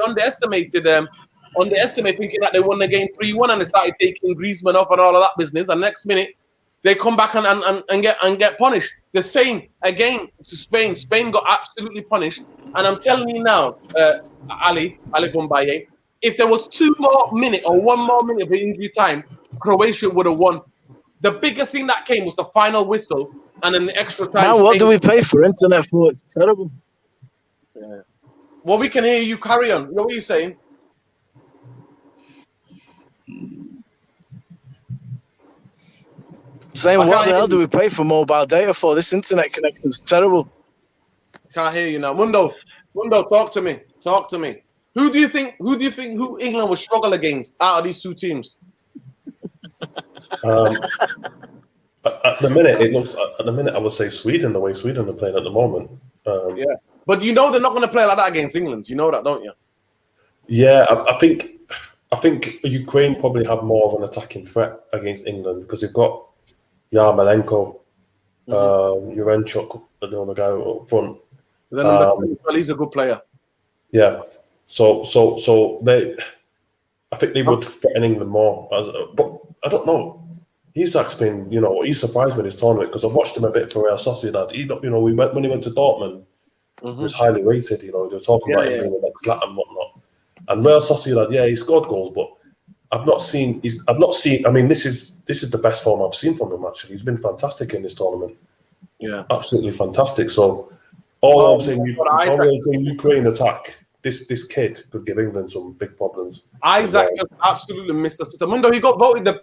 thinking that they won the game 3-1 and they started taking Griezmann off and all of that business. And next minute, they come back and get punished. The same, again, to Spain. Spain got absolutely punished. And I'm telling you now, Ali Bumbaye, if there was 2 more minutes or 1 more minute of injury time, Croatia would have won. The biggest thing that came was the final whistle and then the extra time. Now, what do we pay for internet for? It's terrible. Yeah. Well, we can hear you. Carry on. What are you saying? Saying what the hell do we pay for mobile data for? This internet connection is terrible. Can't hear you now. Mundo, talk to me. Who do you think England will struggle against out of these 2 teams? At the minute, I would say Sweden, the way Sweden are playing at the moment. Yeah. But they're not going to play like that against England. You know that, don't you? Yeah, I think Ukraine probably have more of an attacking threat against England because they've got Yarmolenko, Jurenchuk, the other guy up front. Then he's a good player. Yeah. So I think they would threaten England more. But I don't know. Isak's been, he surprised me in this tournament because I've watched him a bit for Real Sociedad. When he went to Dortmund, he was highly rated. They were talking about him being the next Latin and whatnot. And Real Sociedad, he scored goals, but I've not seen. I mean, this is the best form I've seen from him. Actually, he's been fantastic in this tournament. Yeah, absolutely fantastic. So, all I'm saying, Ukraine attack. This kid could give England some big problems. Isaac just absolutely missed the system. Mundo, he got voted the.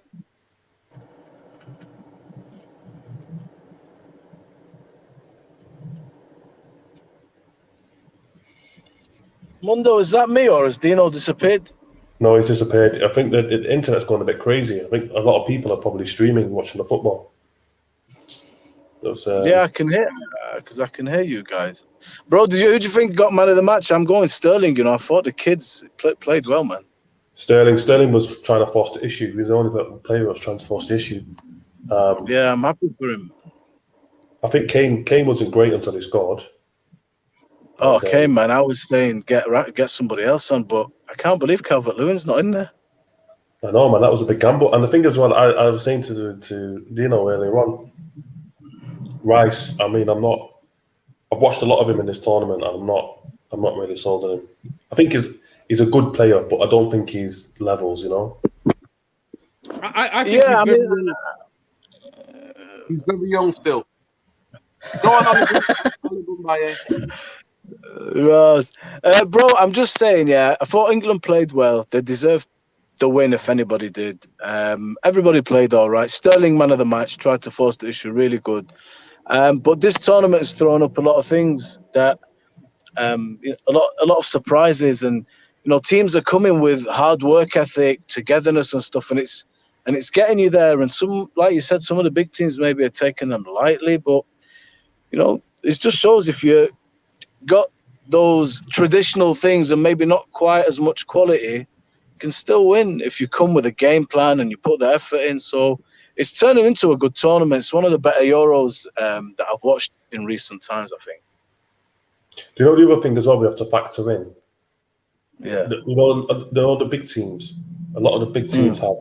Mundo, is that me or has Dino disappeared? No, he's disappeared. I think that the internet's gone a bit crazy. I think a lot of people are probably streaming, watching the football. Yeah, I can hear because I can hear you guys, bro. Who do you think got man of the match? I'm going Sterling. I thought the kids played well, man. Sterling was trying to force the issue. He was the only player who was trying to force the issue. Yeah, I'm happy for him. I think Kane wasn't great until he scored. Oh, Kane, man! I was saying get somebody else on, but I can't believe Calvert-Lewin's not in there. I know, man. That was a big gamble. And the thing as well, I was saying to Dino earlier on, Rice. I mean, I've watched a lot of him in this tournament, and I'm not really sold on him. I think he's a good player, but I don't think he's levels. I think he's very young still. Go on, bro, I'm just saying, I thought England played well. They deserved the win if anybody did. Everybody played all right. Sterling, man of the match, tried to force the issue, really good. But this tournament has thrown up a lot of things that a lot of surprises, and teams are coming with hard work ethic, togetherness, and stuff, and it's getting you there. And some, like you said, some of the big teams maybe are taking them lightly, but it just shows if you got those traditional things and maybe not quite as much quality, you can still win if you come with a game plan and you put the effort in. So it's turning into a good tournament. It's one of the better Euros that I've watched in recent times, I think. Do you know the other thing as well we have to factor in? Yeah. The big teams. A lot of the big teams have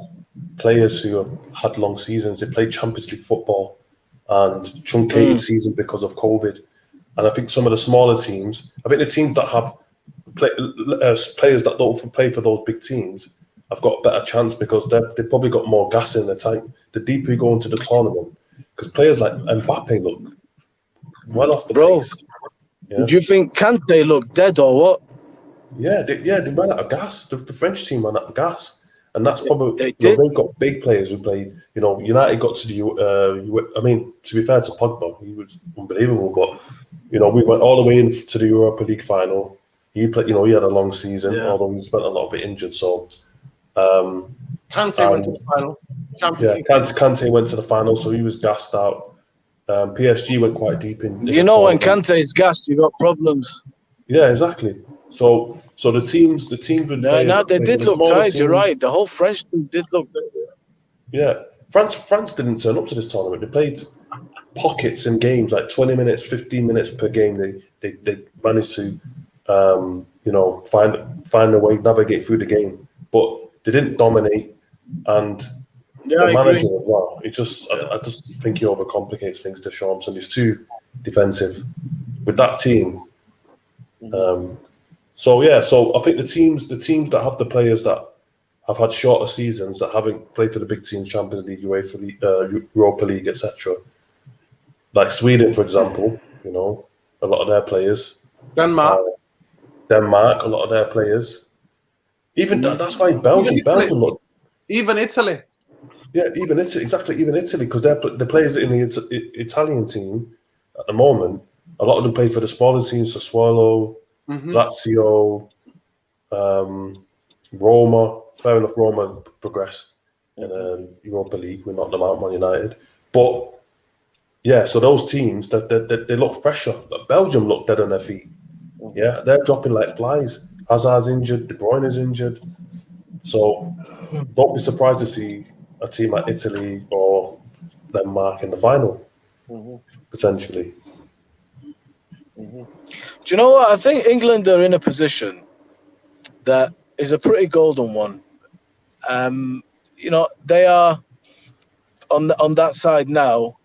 players who have had long seasons. They play Champions League football and truncated season because of COVID. And I think some of the smaller teams, I think the teams that have players that don't play for those big teams have got a better chance because they've probably got more gas in their tank the deeper you go into the tournament. Because players like Mbappe look well off the pace. Yeah. Do you think Kante look dead or what? Yeah, they ran out of gas. The French team ran out of gas. And that's probably, they've got big players who played, United got to the, I mean, to be fair to Pogba, he was unbelievable, but, we went all the way into the Europa League final. He played, he had a long season, although he spent a lot of it injured, so. Kante went to the final. Kante went to the final, so he was gassed out. PSG went quite deep in. When Kante is gassed, you got problems. Yeah, exactly. So the teams with they did look tired. You're right. The whole French team did look. Yeah, France didn't turn up to this tournament. They played pockets in games, like 20 minutes, 15 minutes per game. They managed to, find a way, navigate through the game, but they didn't dominate. And the manager as well. I just think he overcomplicates things to Deschamps, and he's too defensive with that team. So I think the teams that have the players that have had shorter seasons, that haven't played for the big teams, Champions League, UEFA League, Europa League, etc. Like Sweden, for example, a lot of their players. Denmark, a lot of their players. Even that's why Belgium look. Even Italy. Yeah, even Italy, exactly. Even Italy, because the players in the Italian team at the moment, a lot of them play for the smaller teams, Sassuolo, Lazio, Roma. Fair enough, Roma progressed in Europa League. We knocked them out, Man United. But yeah, so those teams they look fresher. Belgium look dead on their feet. Yeah, they're dropping like flies. Hazard's injured, De Bruyne is injured. So don't be surprised to see a team like Italy or Denmark in the final, potentially. Do you know what? I think England are in a position that is a pretty golden one. They are on that side now,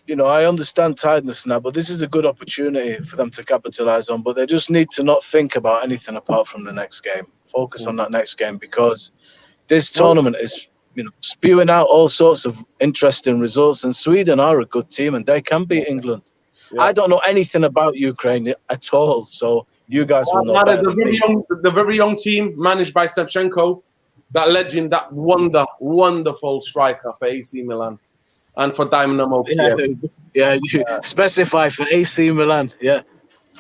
you know, I understand tiredness now, but this is a good opportunity for them to capitalize on. But they just need to not think about anything apart from the next game. Focus on that next game, because this tournament is, you know, spewing out all sorts of interesting results. And Sweden are a good team, and they can beat England. Yeah. I don't know anything about Ukraine at all, so you guys will know better than me. The very young team managed by Shevchenko, that legend, that wonderful striker for AC Milan and for Dynamo. Yeah, you specify for AC Milan. Yeah.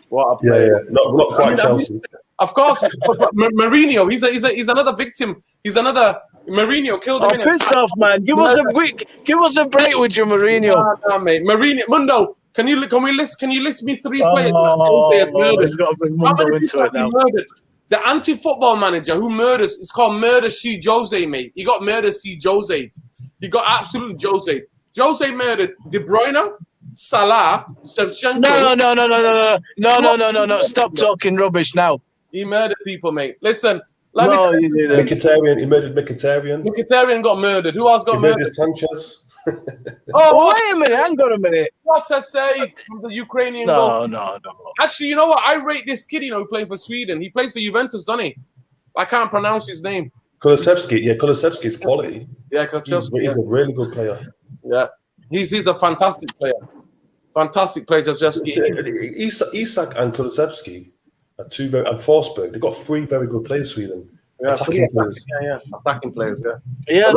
What a player. Not quite Chelsea. Of course, Mourinho, he's another victim. He's another Mourinho killed him. Piss off, man! Give us a break with your Mourinho. Nah, mate. Mourinho, Mundo. Can you list me 3 players? He's got to bring Mundo into it now. Murdered? The anti-football manager who murders. It's called Murder C. Jose, mate. He got Murder C. Jose. He got absolute Jose. Jose murdered De Bruyne, Salah, Shevchenko. No. Stop talking rubbish now. He murdered people, mate. Listen. He didn't. Mkhitaryan. He murdered Mkhitaryan. Mkhitaryan got murdered. Who else got murdered? Sanchez. Wait a minute. Hang on a minute. What to say from the Ukrainian goal? No. Actually, you know what? I rate this kid, playing for Sweden. He plays for Juventus, doesn't he? I can't pronounce his name. Kulusevski. Yeah, Kulusevski's quality. Yeah, he's a really good player. Yeah. He's a fantastic player. Fantastic player, Isak and Kulusevski are two very, and Forsberg. They've got 3 very good players, Sweden. Yeah, attacking players. Yeah. Attacking players, yeah. Yeah,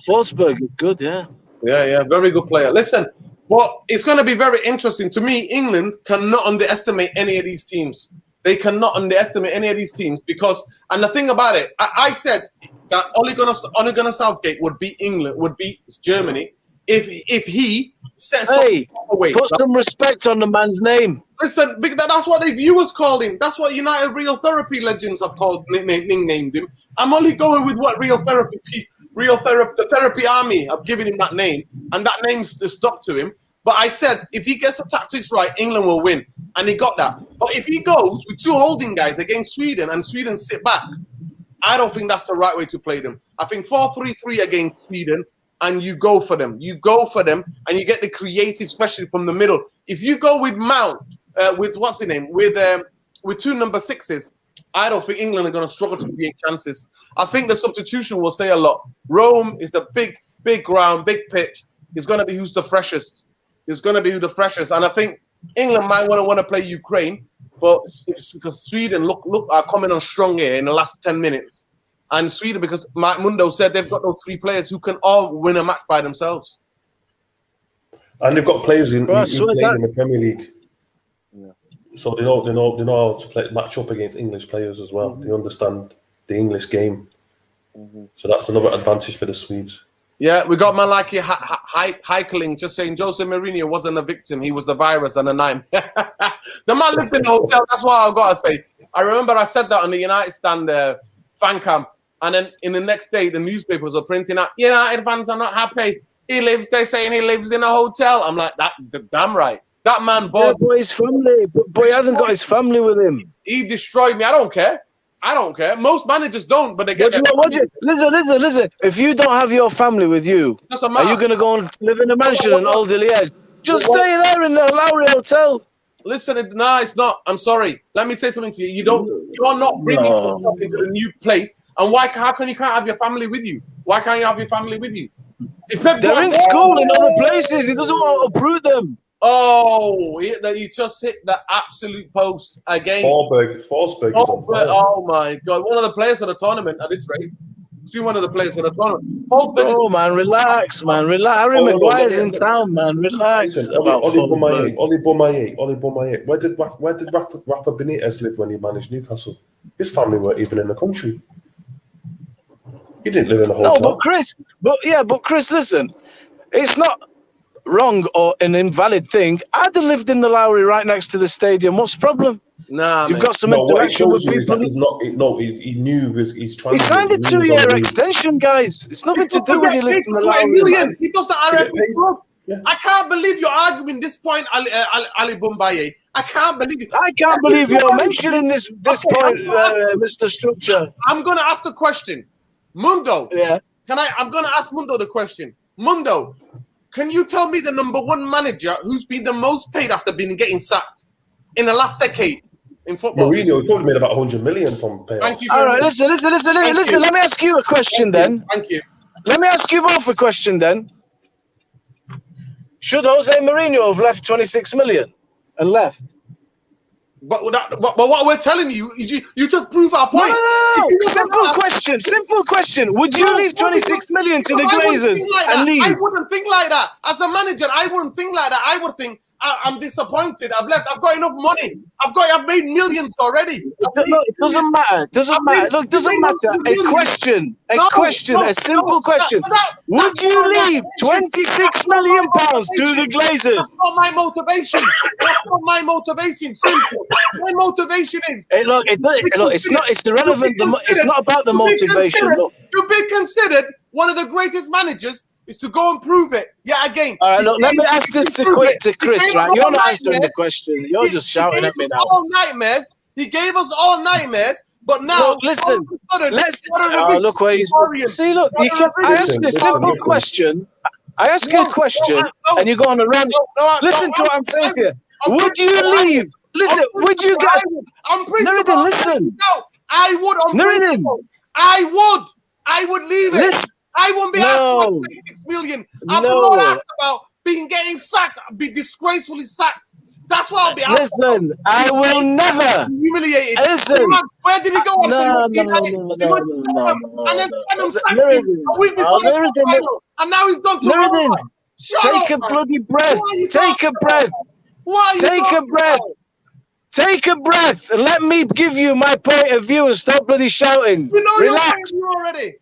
Forsberg is good, yeah. Yeah, very good player. Listen, well, it's going to be very interesting. To me, England cannot underestimate any of these teams. They cannot underestimate any of these teams because, and the thing about it, I said that Ole Gunnar Southgate would beat England, would beat Germany if he sets away. Put some respect on the man's name. Listen, that's what the viewers called him. That's what United Real Therapy legends have named him. I'm only going with what the Therapy Army have given him that name, and that name's stuck to him. But I said, if he gets the tactics right, England will win. And he got that. But if he goes with 2 holding guys against Sweden and Sweden sit back, I don't think that's the right way to play them. I think 4-3-3 against Sweden, and you go for them. You go for them, and you get the creative, especially from the middle. If you go with Mount, with 2 number 6s, I don't think England are going to struggle to create chances. I think the substitution will say a lot. Rome is the big ground, big pitch. It's going to be who's the freshest. It's going to be who the freshest. And I think England might want to play Ukraine, but it's because Sweden look are coming on strong here in the last 10 minutes. And Sweden, because Mike Mundo said they've got those 3 players who can all win a match by themselves. And they've got players who play in the Premier League. Yeah. So they know how to match up against English players as well. Mm-hmm. They understand the English game. Mm-hmm. So that's another advantage for the Swedes. Yeah, we got Malaki Heikeling just saying Jose Mourinho wasn't a victim. He was the virus and a nine. The man lived in a hotel. That's what I've got to say. I remember I said that on the United stand fan camp. And then in the next day, the newspapers are printing out, United fans are not happy. They're saying he lives in a hotel. I'm like, damn right. That man bored. Yeah, but his family, but he hasn't got his family with him. He destroyed me. I don't care. Most managers don't, but they get. Listen. If you don't have your family with you, are you going to go and live in a mansion in Old Iliad? Just stay there in the Lowry Hotel. Listen, it's not. I'm sorry. Let me say something to you. You are not bringing yourself into a new place. And how come you can't have your family with you? Why can't you have your family with you? They're in school in other places. He doesn't want to uproot them. Oh, he just hit the absolute post again. Forsberg is on fire. Oh my God! One of the players of the tournament at this rate. He's one of the players of the tournament. Man, relax, man, relax. Harry Maguire's in town, man. Relax. Listen, Oli Boumaier. Where did Rafa Benitez live when he managed Newcastle? His family weren't even in the country. He didn't live in a hotel. No, but Chris, listen, it's not wrong or an invalid thing. I'd have lived in the Lowry right next to the stadium. What's the problem? Nah, you've got some interaction with people. He knew he's trying. He signed a 2-year extension, guys. It's nothing to do with he lived in the Lowry. He does the RFP. Yeah. I can't believe you're arguing this point, Ali Boumaier. I can't believe it. I can't believe you're mentioning this point, Mr. Structure. I'm going to ask the question. Mundo, I'm going to ask Mundo the question. Mundo, can you tell me the number one manager who's been the most paid after getting sacked in the last decade in football? Mourinho probably made about 100 million from payoffs. Thank you. All right, listen. Let me ask you a question then. Thank you. Let me ask you both a question then. Should Jose Mourinho have left 26 million and left? But what we're telling you, you just prove our point. No. Simple question. Would you leave 26 million to the Glazers and leave? I wouldn't think like that. As a manager, I wouldn't think like that. I would think, I'm disappointed. I've left. I've got enough money. I've made millions already. It doesn't matter. Look, it doesn't matter. A simple question. Would you leave 26 million pounds to the Glazers? That's not my motivation. Simple. My motivation is. Look, it's not. It's irrelevant. It's not about the motivation. Look, to be considered one of the greatest managers is to go and prove it. Yeah, again. All right, look, let me ask this to Chris, right? You're not answering the question. You're just shouting at me now. He gave us all nightmares, but now... Look, listen, look where he's... See, look, I ask you a simple question. I ask you a question, and you go on a rant. Listen to what I'm saying to you. Would you leave? Listen, would you get... Nuruddin, listen. No, I would. Nuruddin. I would leave it. Listen. I won't be asked about 26 million. I'm not asked about getting sacked, be disgracefully sacked. That's what I'll be asked. Listen, I will never. Humiliated. Listen. Where did he go? No. And then sacked him a week before the final. And now he's gone to Nuruddin, take a bloody breath. Take a breath. Take a breath and let me give you my point of view and stop bloody shouting. Relax. Already.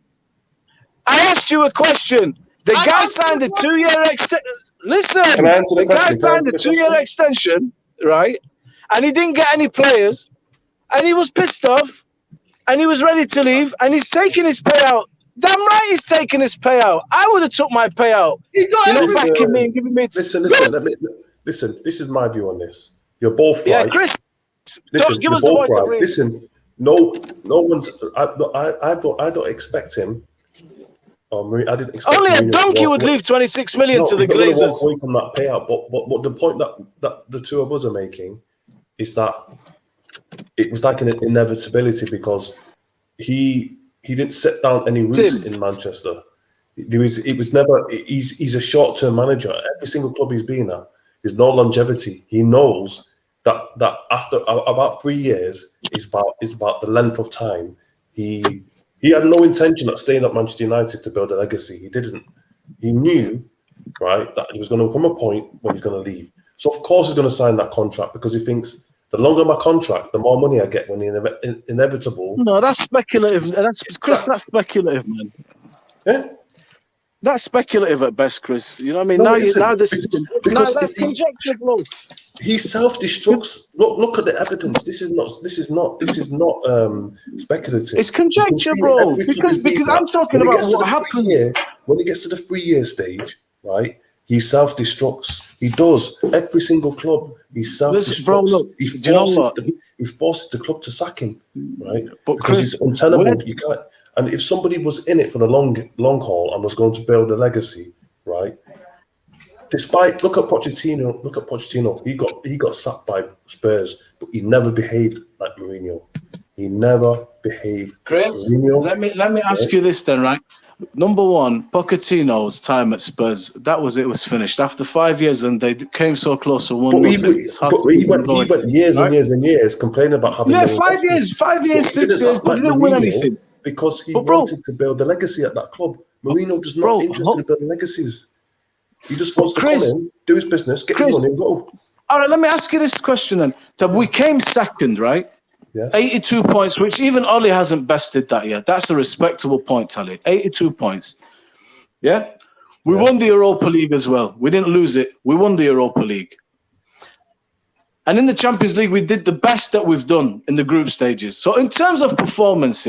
I asked you a question. The guy signed a 2-year extension. Listen, the guy signed a 2-year extension, right? And he didn't get any players. And he was pissed off. And he was ready to leave. And he's taking his payout. Damn right he's taking his payout. I would have took my payout. You're not backing me and giving me... Listen, this is my view on this. You're both right. Yeah, Chris, give us the point of reason. Listen, no one's... I don't expect him... I didn't expect only a donkey would leave 26 million to the Glazers. Away from that payout, but the point that the two of us are making is that it was like an inevitability because he didn't set down any roots in Manchester. It was never. He's a short-term manager. Every single club he's been at, there's no longevity. He knows that after about 3 years is about the length of time He had no intention of staying at Manchester United to build a legacy. He didn't. He knew, right, that there was going to come a point when he's going to leave. So, of course, he's going to sign that contract because he thinks the longer my contract, the more money I get when the inevitable. No, that's speculative. That's speculative, man. Yeah? That's speculative at best, Chris. You know what I mean? That's conjecture, bro. He self-destructs. Look at the evidence. This is not speculative. It's conjecture, bro. Because I'm talking about what happened. When he gets to the 3-year stage, right? He self-destructs. He does. Every single club, he self-destructs. Listen, bro, look, he forces the club to sack him, right? But because he's untenable. You can't. And if somebody was in it for the long haul and was going to build a legacy, right? Look at Pochettino. He got sacked by Spurs, but he never behaved like Mourinho. He never behaved. Chris, Mourinho, let me ask you this then, right? Number one, Pochettino's time at Spurs, it was finished after 5 years, and they came so close and won. He went years and years and years complaining about having. Yeah, 5 years, 6 years, but he didn't win anything. Because he wanted to build a legacy at that club. Mourinho does not interested in building legacies. He just wants to come in, do his business, get his money and go. All right, let me ask you this question then. So we came second, right? Yes. 82 points, which even Ollie hasn't bested that yet. That's a respectable point, Tally. 82 points. Yeah? We won the Europa League as well. We didn't lose it. We won the Europa League. And in the Champions League, we did the best that we've done in the group stages. So in terms of performance,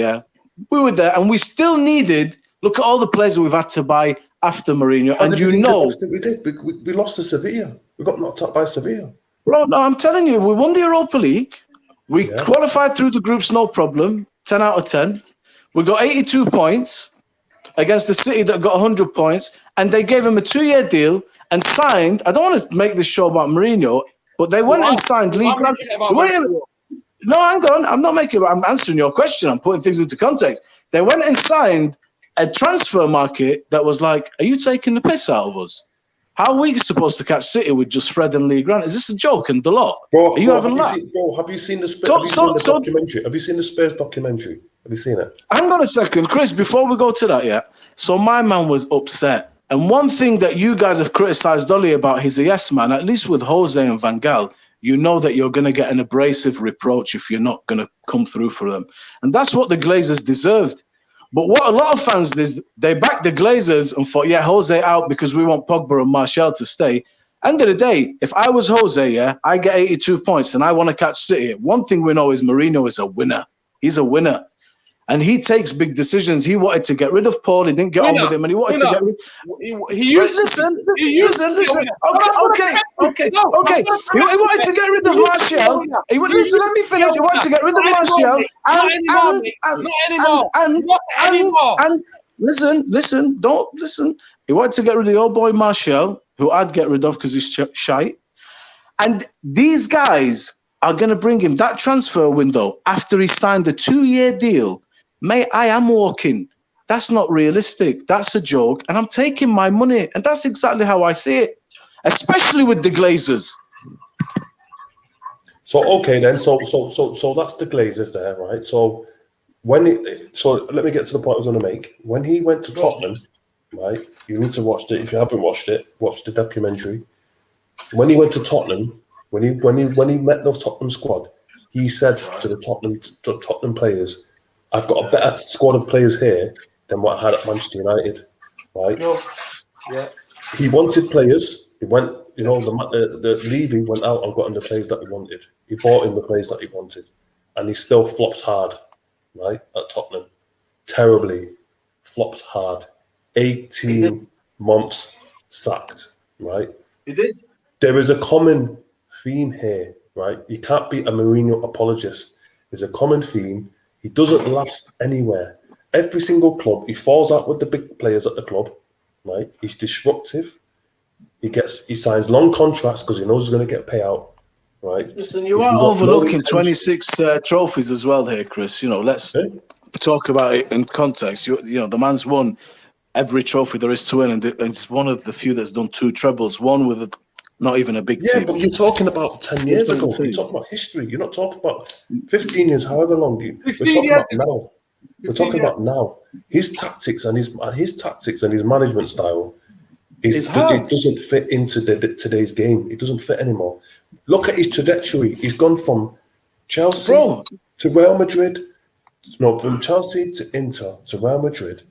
we were there, and we still needed. Look at all the players that we've had to buy after Mourinho, and we did. We lost to Sevilla. We got knocked out by Sevilla. Bro, no, I'm telling you, we won the Europa League. We qualified through the groups, no problem. 10 out of 10. We got 82 points. against the City that got 100 points, and they gave him a 2-year deal and signed. I don't want to make this show about Mourinho, but they went and signed Lee Grant. No, hang on. I'm not making. I'm answering your question. I'm putting things into context. They went and signed a transfer market that was like, "Are you taking the piss out of us? How are we supposed to catch City with just Fred and Lee Grant? Is this a joke and Delort? Are you having that? Have you seen the documentary? Have you seen the Spurs documentary? Have you seen it? Hang on a second, Chris. Before we go to that, yeah. So my man was upset. And one thing that you guys have criticised Dolly about, he's a yes man, at least with Jose and Van Gaal, you know that you're going to get an abrasive reproach if you're not going to come through for them. And that's what the Glazers deserved. But what a lot of fans did, they backed the Glazers and thought, yeah, Jose out because we want Pogba and Martial to stay. End of the day, if I was Jose, yeah, I get 82 points and I want to catch City. One thing we know is Mourinho is a winner. He's a winner. And he takes big decisions. He wanted to get rid of Paul. He didn't get on with him, and he wanted to get rid. Listen. Okay. He wanted to get rid of Martial. Listen, let me finish. He wanted to get rid of Martial. And listen. Don't listen. He wanted to get rid of the old boy Martial, who I'd get rid of because he's shite. And these guys are going to bring him that transfer window after he signed a 2-year deal. Mate, I am walking. That's not realistic. That's a joke. And I'm taking my money. And that's exactly how I see it, especially with the Glazers. So, okay, then. So that's the Glazers there, right? So let me get to the point I was going to make. When he went to Tottenham, right, you need to watch it. If you haven't watched it, watch the documentary. When he went to Tottenham, when he met the Tottenham squad, he said to the Tottenham players, "I've got a better squad of players here than what I had at Manchester United." Right? Yeah. He wanted players. He went, the Levy went out and got him the players that he wanted. He bought him the players that he wanted, and he still flopped hard, right, at Tottenham. Terribly flopped hard. 18 months sacked, right? He did. There is a common theme here, right? You can't be a Mourinho apologist. There's a common theme. He doesn't last anywhere. Every single club, he falls out with the big players at the club, right? He's disruptive. He signs long contracts because he knows he's going to get payout, right? Listen, you are overlooking 26 trophies as well here, Chris. Let's talk about it in context. The man's won every trophy there is to win, and it's one of the few that's done 2 trebles, one with not even a big team. Yeah, but you're talking about 10 years ago. You're talking about history. You're not talking about 15 years, however long. We're talking about now. We're talking about now. His tactics and his management style, it doesn't fit into today's game. It doesn't fit anymore. Look at his trajectory. He's gone from Chelsea to Real Madrid. No, from Chelsea to Inter to Real Madrid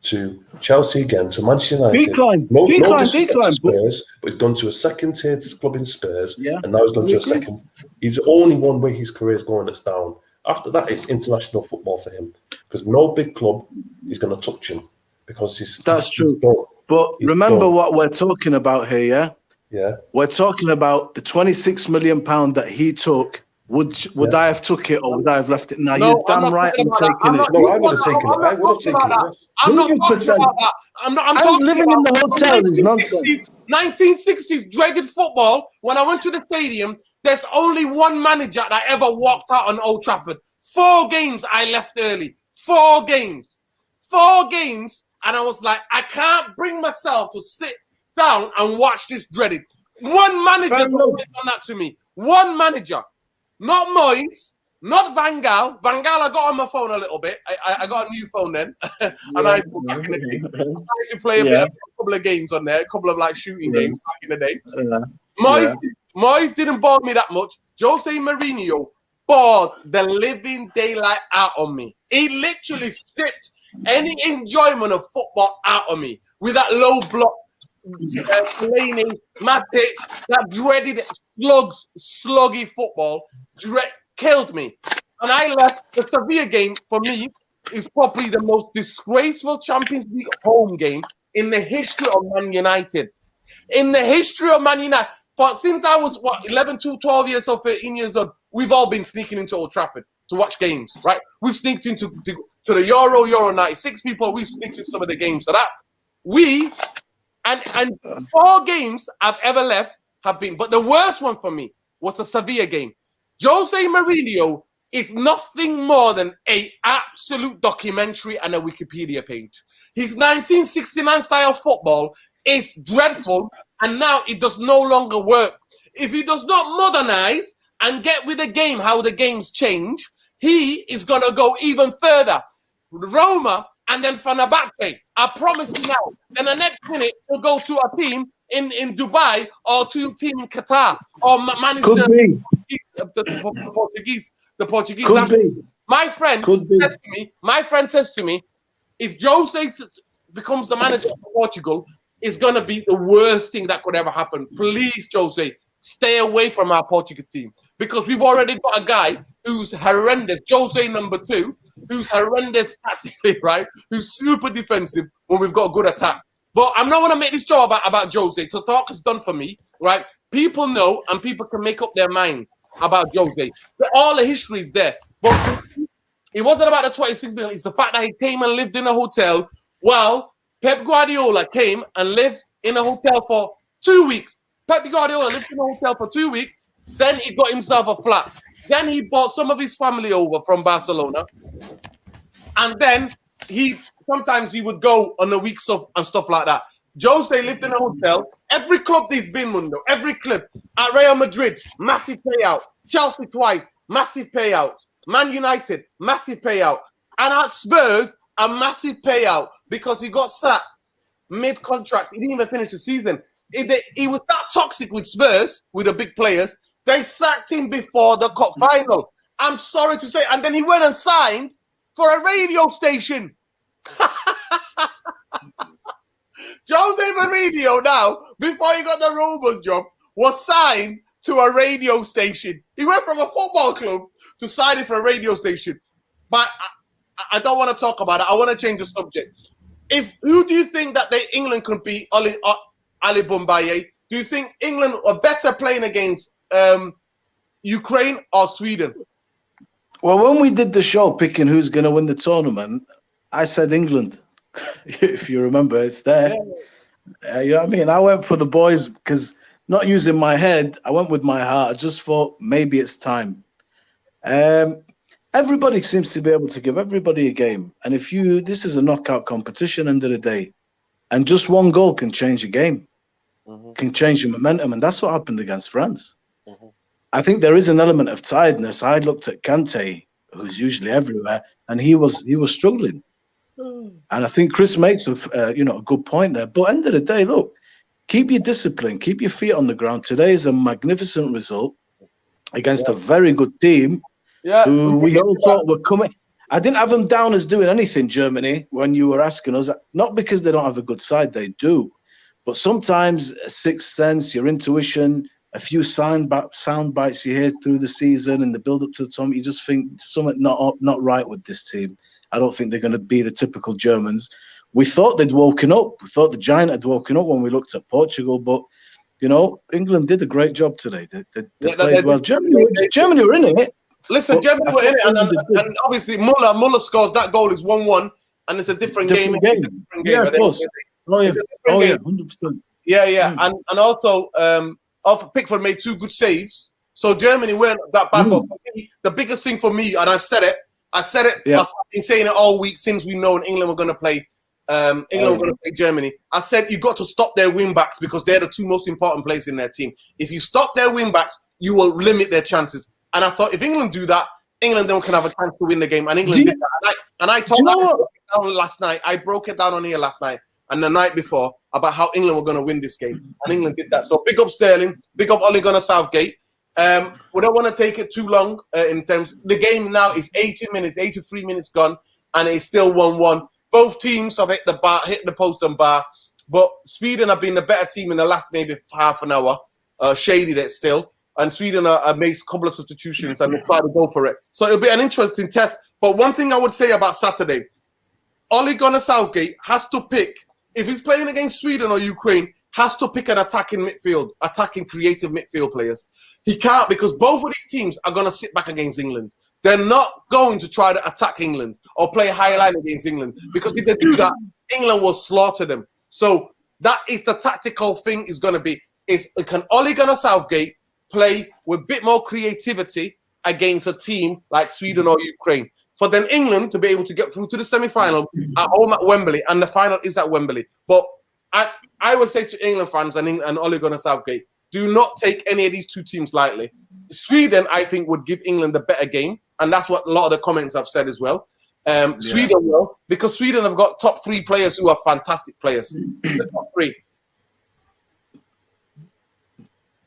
to Chelsea again to Manchester United. Decline to Spurs, but he's gone to a second-tier club in Spurs, and now he's gone to a second. He's the only one way his career is going that's down. After that, it's international football for him because no big club is going to touch him because That's true. But remember what we're talking about here, yeah? Yeah. We're talking about the £26 million that he took. Would I have took it or would I have left it? No, you're damn right I'm taking it. No, I would have taken it. I would have taken it. I'm not talking about that. I'm talking living in the hotel is nonsense. 1960s dreaded football. When I went to the stadium, there's only one manager that ever walked out on Old Trafford. 4 games I left early. 4 games. 4 games. And I was like, I can't bring myself to sit down and watch this dreaded. One manager done that to me. One manager. Not Moyes, not Van Gaal. Van Gaal, I got on my phone a little bit. I got a new phone then. And I back in the day. I tried to play a couple of games on there, a couple of shooting games back in the day. Moyes didn't bore me that much. Jose Mourinho bored the living daylight out of me. He literally stripped any enjoyment of football out of me with that low block, laning, Matic, that dreaded sluggy football killed me. And I left the Sevilla game, for me, is probably the most disgraceful Champions League home game in the history of Man United. In the history of Man United. But since I was, 11 to 12 years or 13 years old, we've all been sneaking into Old Trafford to watch games, right? We've sneaked into to to the Euro 96 people. We speak to some of the games. So that we and 4 games I've ever left have been, but the worst one for me was the Sevilla game. Jose Mourinho is nothing more than an absolute documentary and a Wikipedia page. His 1969 style football is dreadful, and now it does no longer work. If he does not modernize and get with the game, how the games change, he is going to go even further. Roma and then Fenerbahce. I promise you now. Then the next minute, he'll go to a team in Dubai or to a team in Qatar or manage the Portuguese. Could be. My friend says to me, if Jose becomes the manager of Portugal, it's going to be the worst thing that could ever happen. Please, Jose, stay away from our Portugal team because we've already got a guy who's horrendous, Jose number 2, who's horrendous tactically, right? Who's super defensive when we've got a good attack. But I'm not going to make this show about Jose. So talk is done for me, right? People know and people can make up their minds about Jose. All the history is there. But it wasn't about the 26 million. It's the fact that he came and lived in a hotel. Well, Pep Guardiola came and lived in a hotel for 2 weeks. Pep Guardiola lived in a hotel for 2 weeks. Then he got himself a flat. Then he brought some of his family over from Barcelona. And then sometimes he would go on the weeks of and stuff like that. Jose lived in a hotel. Every club he's been, Mundo, every club. At Real Madrid, massive payout. Chelsea twice, massive payouts. Man United, massive payout. And at Spurs, a massive payout because he got sacked mid-contract. He didn't even finish the season. He was that toxic with Spurs, with the big players. They sacked him before the cup final. I'm sorry to say. And then he went and signed for a radio station. Jose Mourinho now, before he got the Roma's job, was signed to a radio station. He went from a football club to signing for a radio station. But I don't want to talk about it. I want to change the subject. Who do you think that England could beat Ali Bombaye? Do you think England are better playing against Ukraine or Sweden? Well, when we did the show picking who's going to win the tournament, I said England. If you remember, it's there. You know what I mean? I went for the boys because not using my head, I went with my heart. I just thought maybe it's time. Everybody seems to be able to give everybody a game. And this is a knockout competition end of the day. And just one goal can change a game, can change the momentum. And that's what happened against France. I think there is an element of tiredness. I looked at Kante, who's usually everywhere, and he was struggling. And I think Chris makes a good point there. But end of the day, look, keep your discipline, keep your feet on the ground. Today is a magnificent result against a very good team who we all thought were coming. I didn't have them down as doing anything, Germany, when you were asking us. Not because they don't have a good side, they do. But sometimes a sixth sense, your intuition, a few sound bites you hear through the season and the build-up to the tournament, you just think something not right with this team. I don't think they're going to be the typical Germans. We thought they'd woken up. We thought the giant had woken up when we looked at Portugal. But, England did a great job today. They played well. Germany were in it. Listen, Germany were in it. And obviously, Muller scores. That goal is 1-1. And it's a different game. Yeah, of course. Oh, yeah, 100%. Yeah. And also, Pickford made 2 good saves. So Germany weren't that bad. But for me, the biggest thing for me, and I've said it. Yeah. I've been saying it all week since we known England were going to play. England were going to play Germany. I said you got to stop their wing backs because they're the 2 most important players in their team. If you stop their wing backs, you will limit their chances. And I thought if England do that, England then can have a chance to win the game. And England did that. And I told you last night. I broke it down on here last night and the night before about how England were going to win this game. And England did that. So big up Sterling. Big up Ole Gunnar Southgate. We don't want to take it too long in terms. The game now is 83 minutes gone, and it's still 1-1. Both teams have hit the post and bar, but Sweden have been the better team in the last maybe half an hour. Shaded it still, and Sweden have made a couple of substitutions and they try to go for it. So it'll be an interesting test. But one thing I would say about Saturday, Ole Gunnar Southgate has to pick, if he's playing against Sweden or Ukraine, has to pick an attacking creative midfield players. He can't because both of these teams are going to sit back against England. They're not going to try to attack England or play high line against England, because if they do that, England will slaughter them. So that is the tactical thing is going to be, can Ole Gunnar Southgate play with a bit more creativity against a team like Sweden or Ukraine, for then England to be able to get through to the semi-final at home at Wembley, and the final is at Wembley. But I would say to England fans and Ole Gunnar Southgate, do not take any of these two teams lightly. Sweden, I think, would give England the better game, and that's what a lot of the comments have said as well. Sweden will, because Sweden have got top 3 players who are fantastic players. The top 3.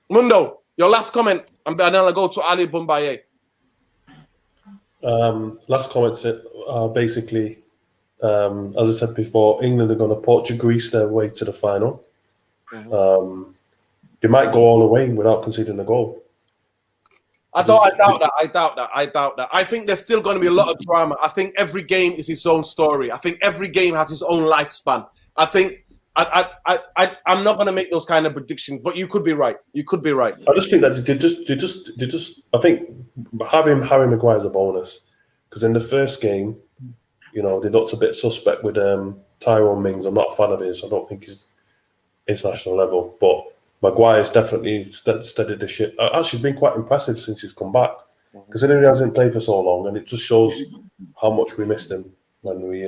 Mundo, your last comment, and then I'll go to Ali Boumbaye. Last comments basically, as I said before, England are going to Portuguese their way to the final. They might go all the way without conceding a goal. I doubt that. I think there's still going to be a lot of drama. I think every game is its own story. I think every game has its own lifespan. I think I'm not going to make those kind of predictions, but you could be right. You could be right. I just think that they just. I think having Harry Maguire is a bonus, because in the first game, they looked a bit suspect with Tyrone Mings. I'm not a fan of his. I don't think he's international level, but Maguire's definitely steadied the ship. Actually, he's been quite impressive since he's come back, considering he hasn't played for so long, and it just shows how much we missed him when we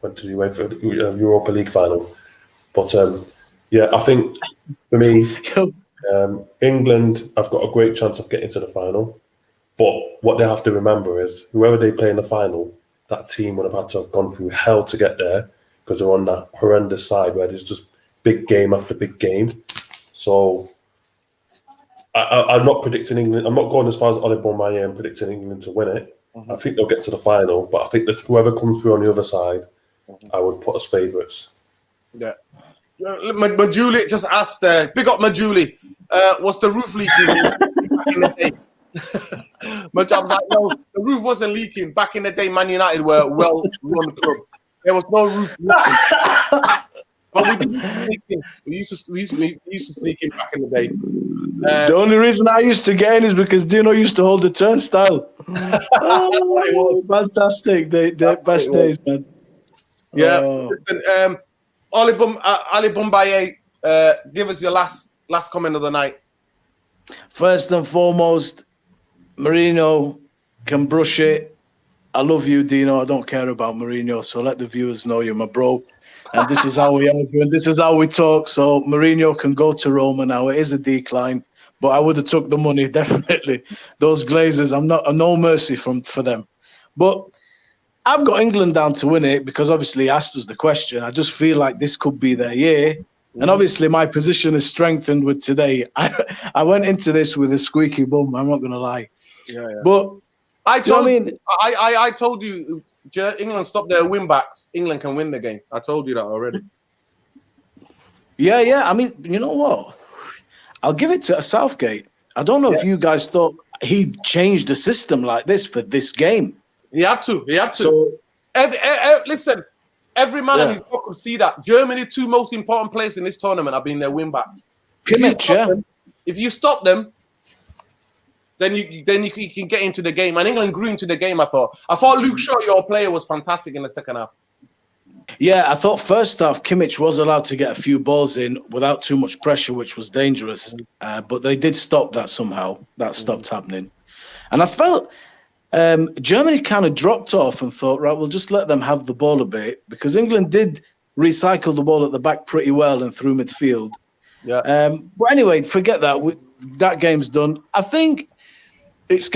went to the Europa League final. But I think for me, England have got a great chance of getting to the final. But what they have to remember is, whoever they play in the final, that team would have had to have gone through hell to get there, because they're on that horrendous side where there's just big game after big game. So I'm not predicting England. I'm not going as far as Ole Boumbaye and predicting England to win it. I think they'll get to the final, but I think that whoever comes through on the other side, I would put as favourites. Yeah. Majuli just asked, big up Majuli, was the roof leaking back in the day? But I was like, no, the roof wasn't leaking. Back in the day, Man United were a well-run club. There was no roof leaking. But we didn't sneak in. We used to sneak in back in the day. The only reason I used to get in is because Dino used to hold the turnstile. Fantastic. The best days, man. Yeah. Listen, Ali Boumbaye, give us your last comment of the night. First and foremost, Mourinho can brush it. I love you, Dino. I don't care about Mourinho, so let the viewers know you're my bro. And this is how we argue, and this is how we talk. So Mourinho can go to Roma now. It is a decline, but I would have took the money, definitely. Those Glazers, I'm no mercy for them. But I've got England down to win it, because obviously he asked us the question. I just feel like this could be their year. And obviously my position is strengthened with today. I went into this with a squeaky bum, I'm not going to lie. Yeah. But I told you, England stop their win backs. England can win the game. I told you that already. Yeah. I mean, you know what? I'll give it to Southgate. I don't know if you guys thought he'd changed the system like this for this game. He had to. So, listen, every man in his book could see that. Germany, 2 most important players in this tournament have been their win backs. If you stop them, then you can get into the game. And England grew into the game, I thought. Luke Shaw, your player, was fantastic in the second half. Yeah, I thought first half Kimmich was allowed to get a few balls in without too much pressure, which was dangerous. But they did stop that somehow. That stopped happening. And I felt Germany kind of dropped off and thought, right, we'll just let them have the ball a bit, because England did recycle the ball at the back pretty well and through midfield. Yeah. But anyway, forget that. That game's done. I think it's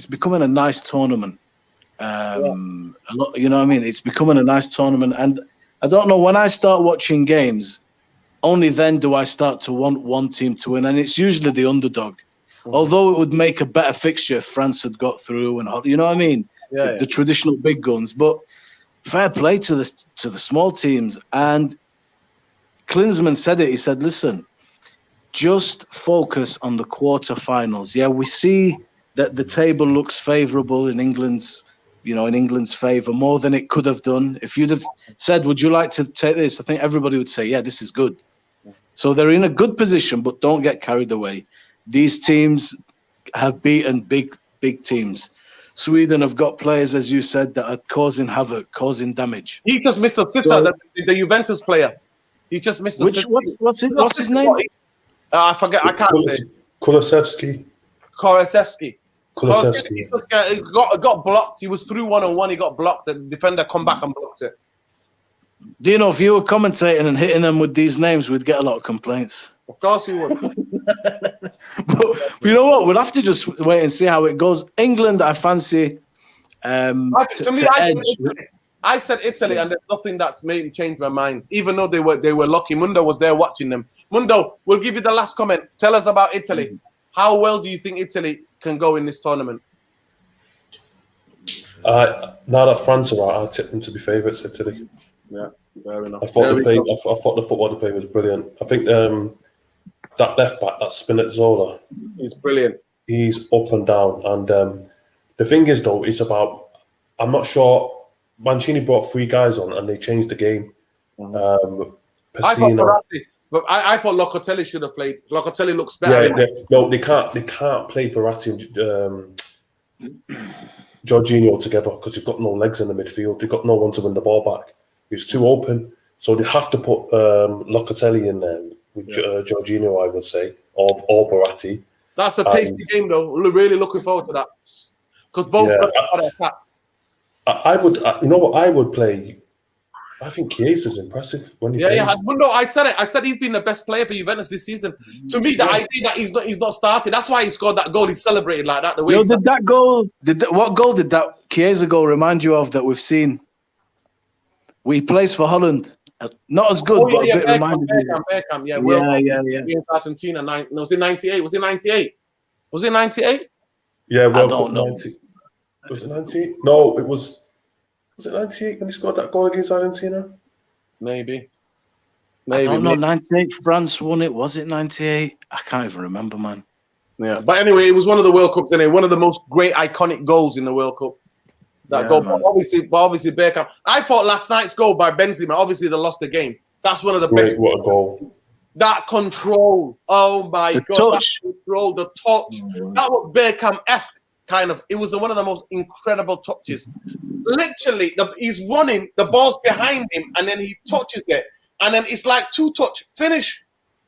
becoming a nice tournament. A lot, you know what I mean? It's becoming a nice tournament. And I don't know, when I start watching games, only then do I start to want one team to win. And it's usually the underdog. Although it would make a better fixture if France had got through, and you know what I mean? The traditional big guns. But fair play to the small teams. And Klinsmann said it. He said, listen, just focus on the quarterfinals. Yeah, we see that the table looks favourable in England's favour more than it could have done. If you'd have said, would you like to take this? I think everybody would say, yeah, this is good. So they're in a good position, but don't get carried away. These teams have beaten big big teams. Sweden have got players, as you said, that are causing havoc, causing damage. He just missed a sitter, So- the Juventus player. He just missed a sitter. What's his name? I forget. I can't say. Kulusevski. Korosevsky. Kulusevski. He just got blocked. He was through 1-on-1. He got blocked. The defender come back and blocked it. Do you know if you were commentating and hitting them with these names, we'd get a lot of complaints. Of course we would. But you know what? We'll have to just wait and see how it goes. England, I fancy. I said Italy, and there's nothing that's made me change my mind. Even though they were lucky, Mundo was there watching them. Mundo, we'll give you the last comment. Tell us about Italy. How well do you think Italy can go in this tournament? Now that France are out, I tip them to be favourites. Italy. Yeah, fair enough. I thought the football they played was brilliant. I think that left back, that Spinazzola, He's brilliant. he's up and down. And the thing is, though, it's about. I'm not sure. Mancini brought 3 guys on, and they changed the game. I thought Pessina. Verratti, but I thought Locatelli should have played. Locatelli looks better. Yeah, they can't play Verratti and Jorginho together because they've got no legs in the midfield. They've got no one to win the ball back. It's too open, so they have to put Locatelli in there with Jorginho, I would say, or Verratti. That's a tasty game, though. We're really looking forward to that because both are attack. I would, you know what? I would play. I think Chiesa's impressive when he plays. Yeah. No, I said it. I said he's been the best player for Juventus this season. To me, the idea that he's not started. That's why he scored that goal. He celebrated like that. The way what goal did that Chiesa goal remind you of that we've seen? We plays for Holland. Not as good, but a bit reminded me. Bergkamp, yeah. Yeah. Argentina. No, was it 98? Was it 98? Was it 98? Yeah, I don't know. 90. Was it 98? No, it was. Was it 98 when he scored that goal against Argentina? Maybe. I don't know. 98. France won it. Was it 98? I can't even remember, man. Yeah, but anyway, it was one of the World Cups. Anyway, one of the most great iconic goals in the World Cup. That goal, but obviously Bergkamp. I thought last night's goal by Benzema. Obviously, they lost the game. That's one of the best. What a goal! That control. Oh my God! Touch. That control, the touch. That was Bergkamp-esque kind of. It was one of the most incredible touches. Literally, he's running. The ball's behind him, and then he touches it, and then it's like 2 touch finish.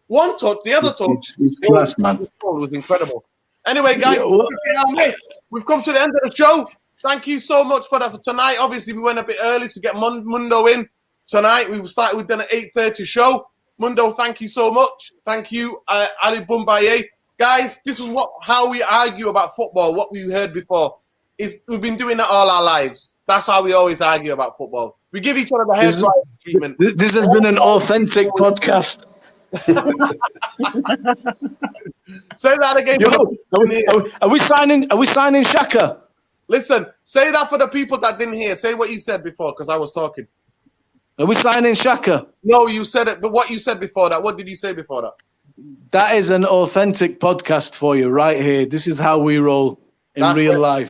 1 touch, the other touch. It's class, man. It was incredible. Anyway, guys, we've come to the end of the show. Thank you so much for that for tonight. Obviously, we went a bit early to get Mundo in tonight. We started with an 8:30 show. Mundo, thank you so much. Thank you, Ali Bumbaye. Guys, this is how we argue about football. What we heard before is we've been doing that all our lives. That's how we always argue about football. We give each other the hair dryer treatment. This has been an authentic podcast. Say that again. Are we signing? Are we signing Xhaka? Listen, say that for the people that didn't hear. Say what you said before, because I was talking. Are we signing Xhaka? No, you said it, but what you said before that, what did you say before that? That is an authentic podcast for you right here. This is how we roll in real life.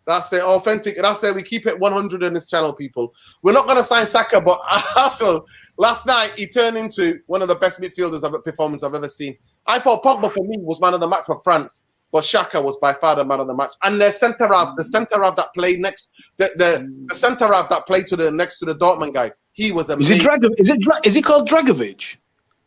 That's it, authentic. That's it. We keep it 100 in this channel, people. We're not going to sign Saka, but also last night he turned into one of the best midfielders performance I've ever seen. I thought Pogba for me was man of the match for France. But Xhaka was by far the man of the match, and the centre half that played next, the centre half that played next to the Dortmund guy, he was amazing. Is he called Dragovic?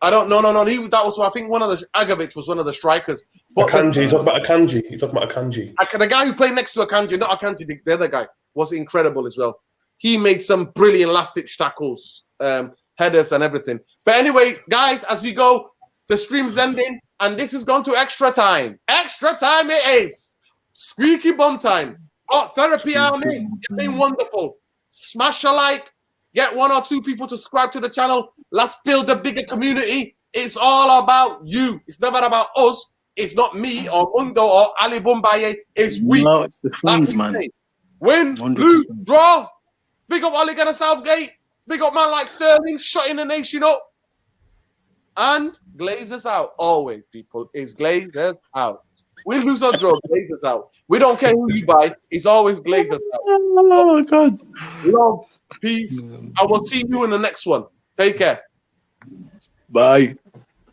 I don't know. No. I think one of the Agovic was one of the strikers. But Akanji, you're talking about Akanji. You're talking about Akanji. The guy who played next to Akanji, not Akanji, the other guy, was incredible as well. He made some brilliant last-ditch tackles, headers and everything. But anyway, guys, as you go, the stream's ending. And this has gone to extra time. Extra time it is. Squeaky bum time. Art Therapy Army. You've been wonderful. Smash a like. Get 1 or 2 people to subscribe to the channel. Let's build a bigger community. It's all about you. It's never about us. It's not me or Mundo or Ali Bumbaye. It's we. No, it's the fans, man. Win, 100%. lose, draw. Big up Ole Gunnar Southgate. Big up man like Sterling. Shutting the nation up. And Glazers out. Always, people. It's Glazers out. We lose or draw, Glazers out. We don't care who you buy. It's always Glazers out. Oh, my God. Love, peace. I will see you in the next one. Take care. Bye.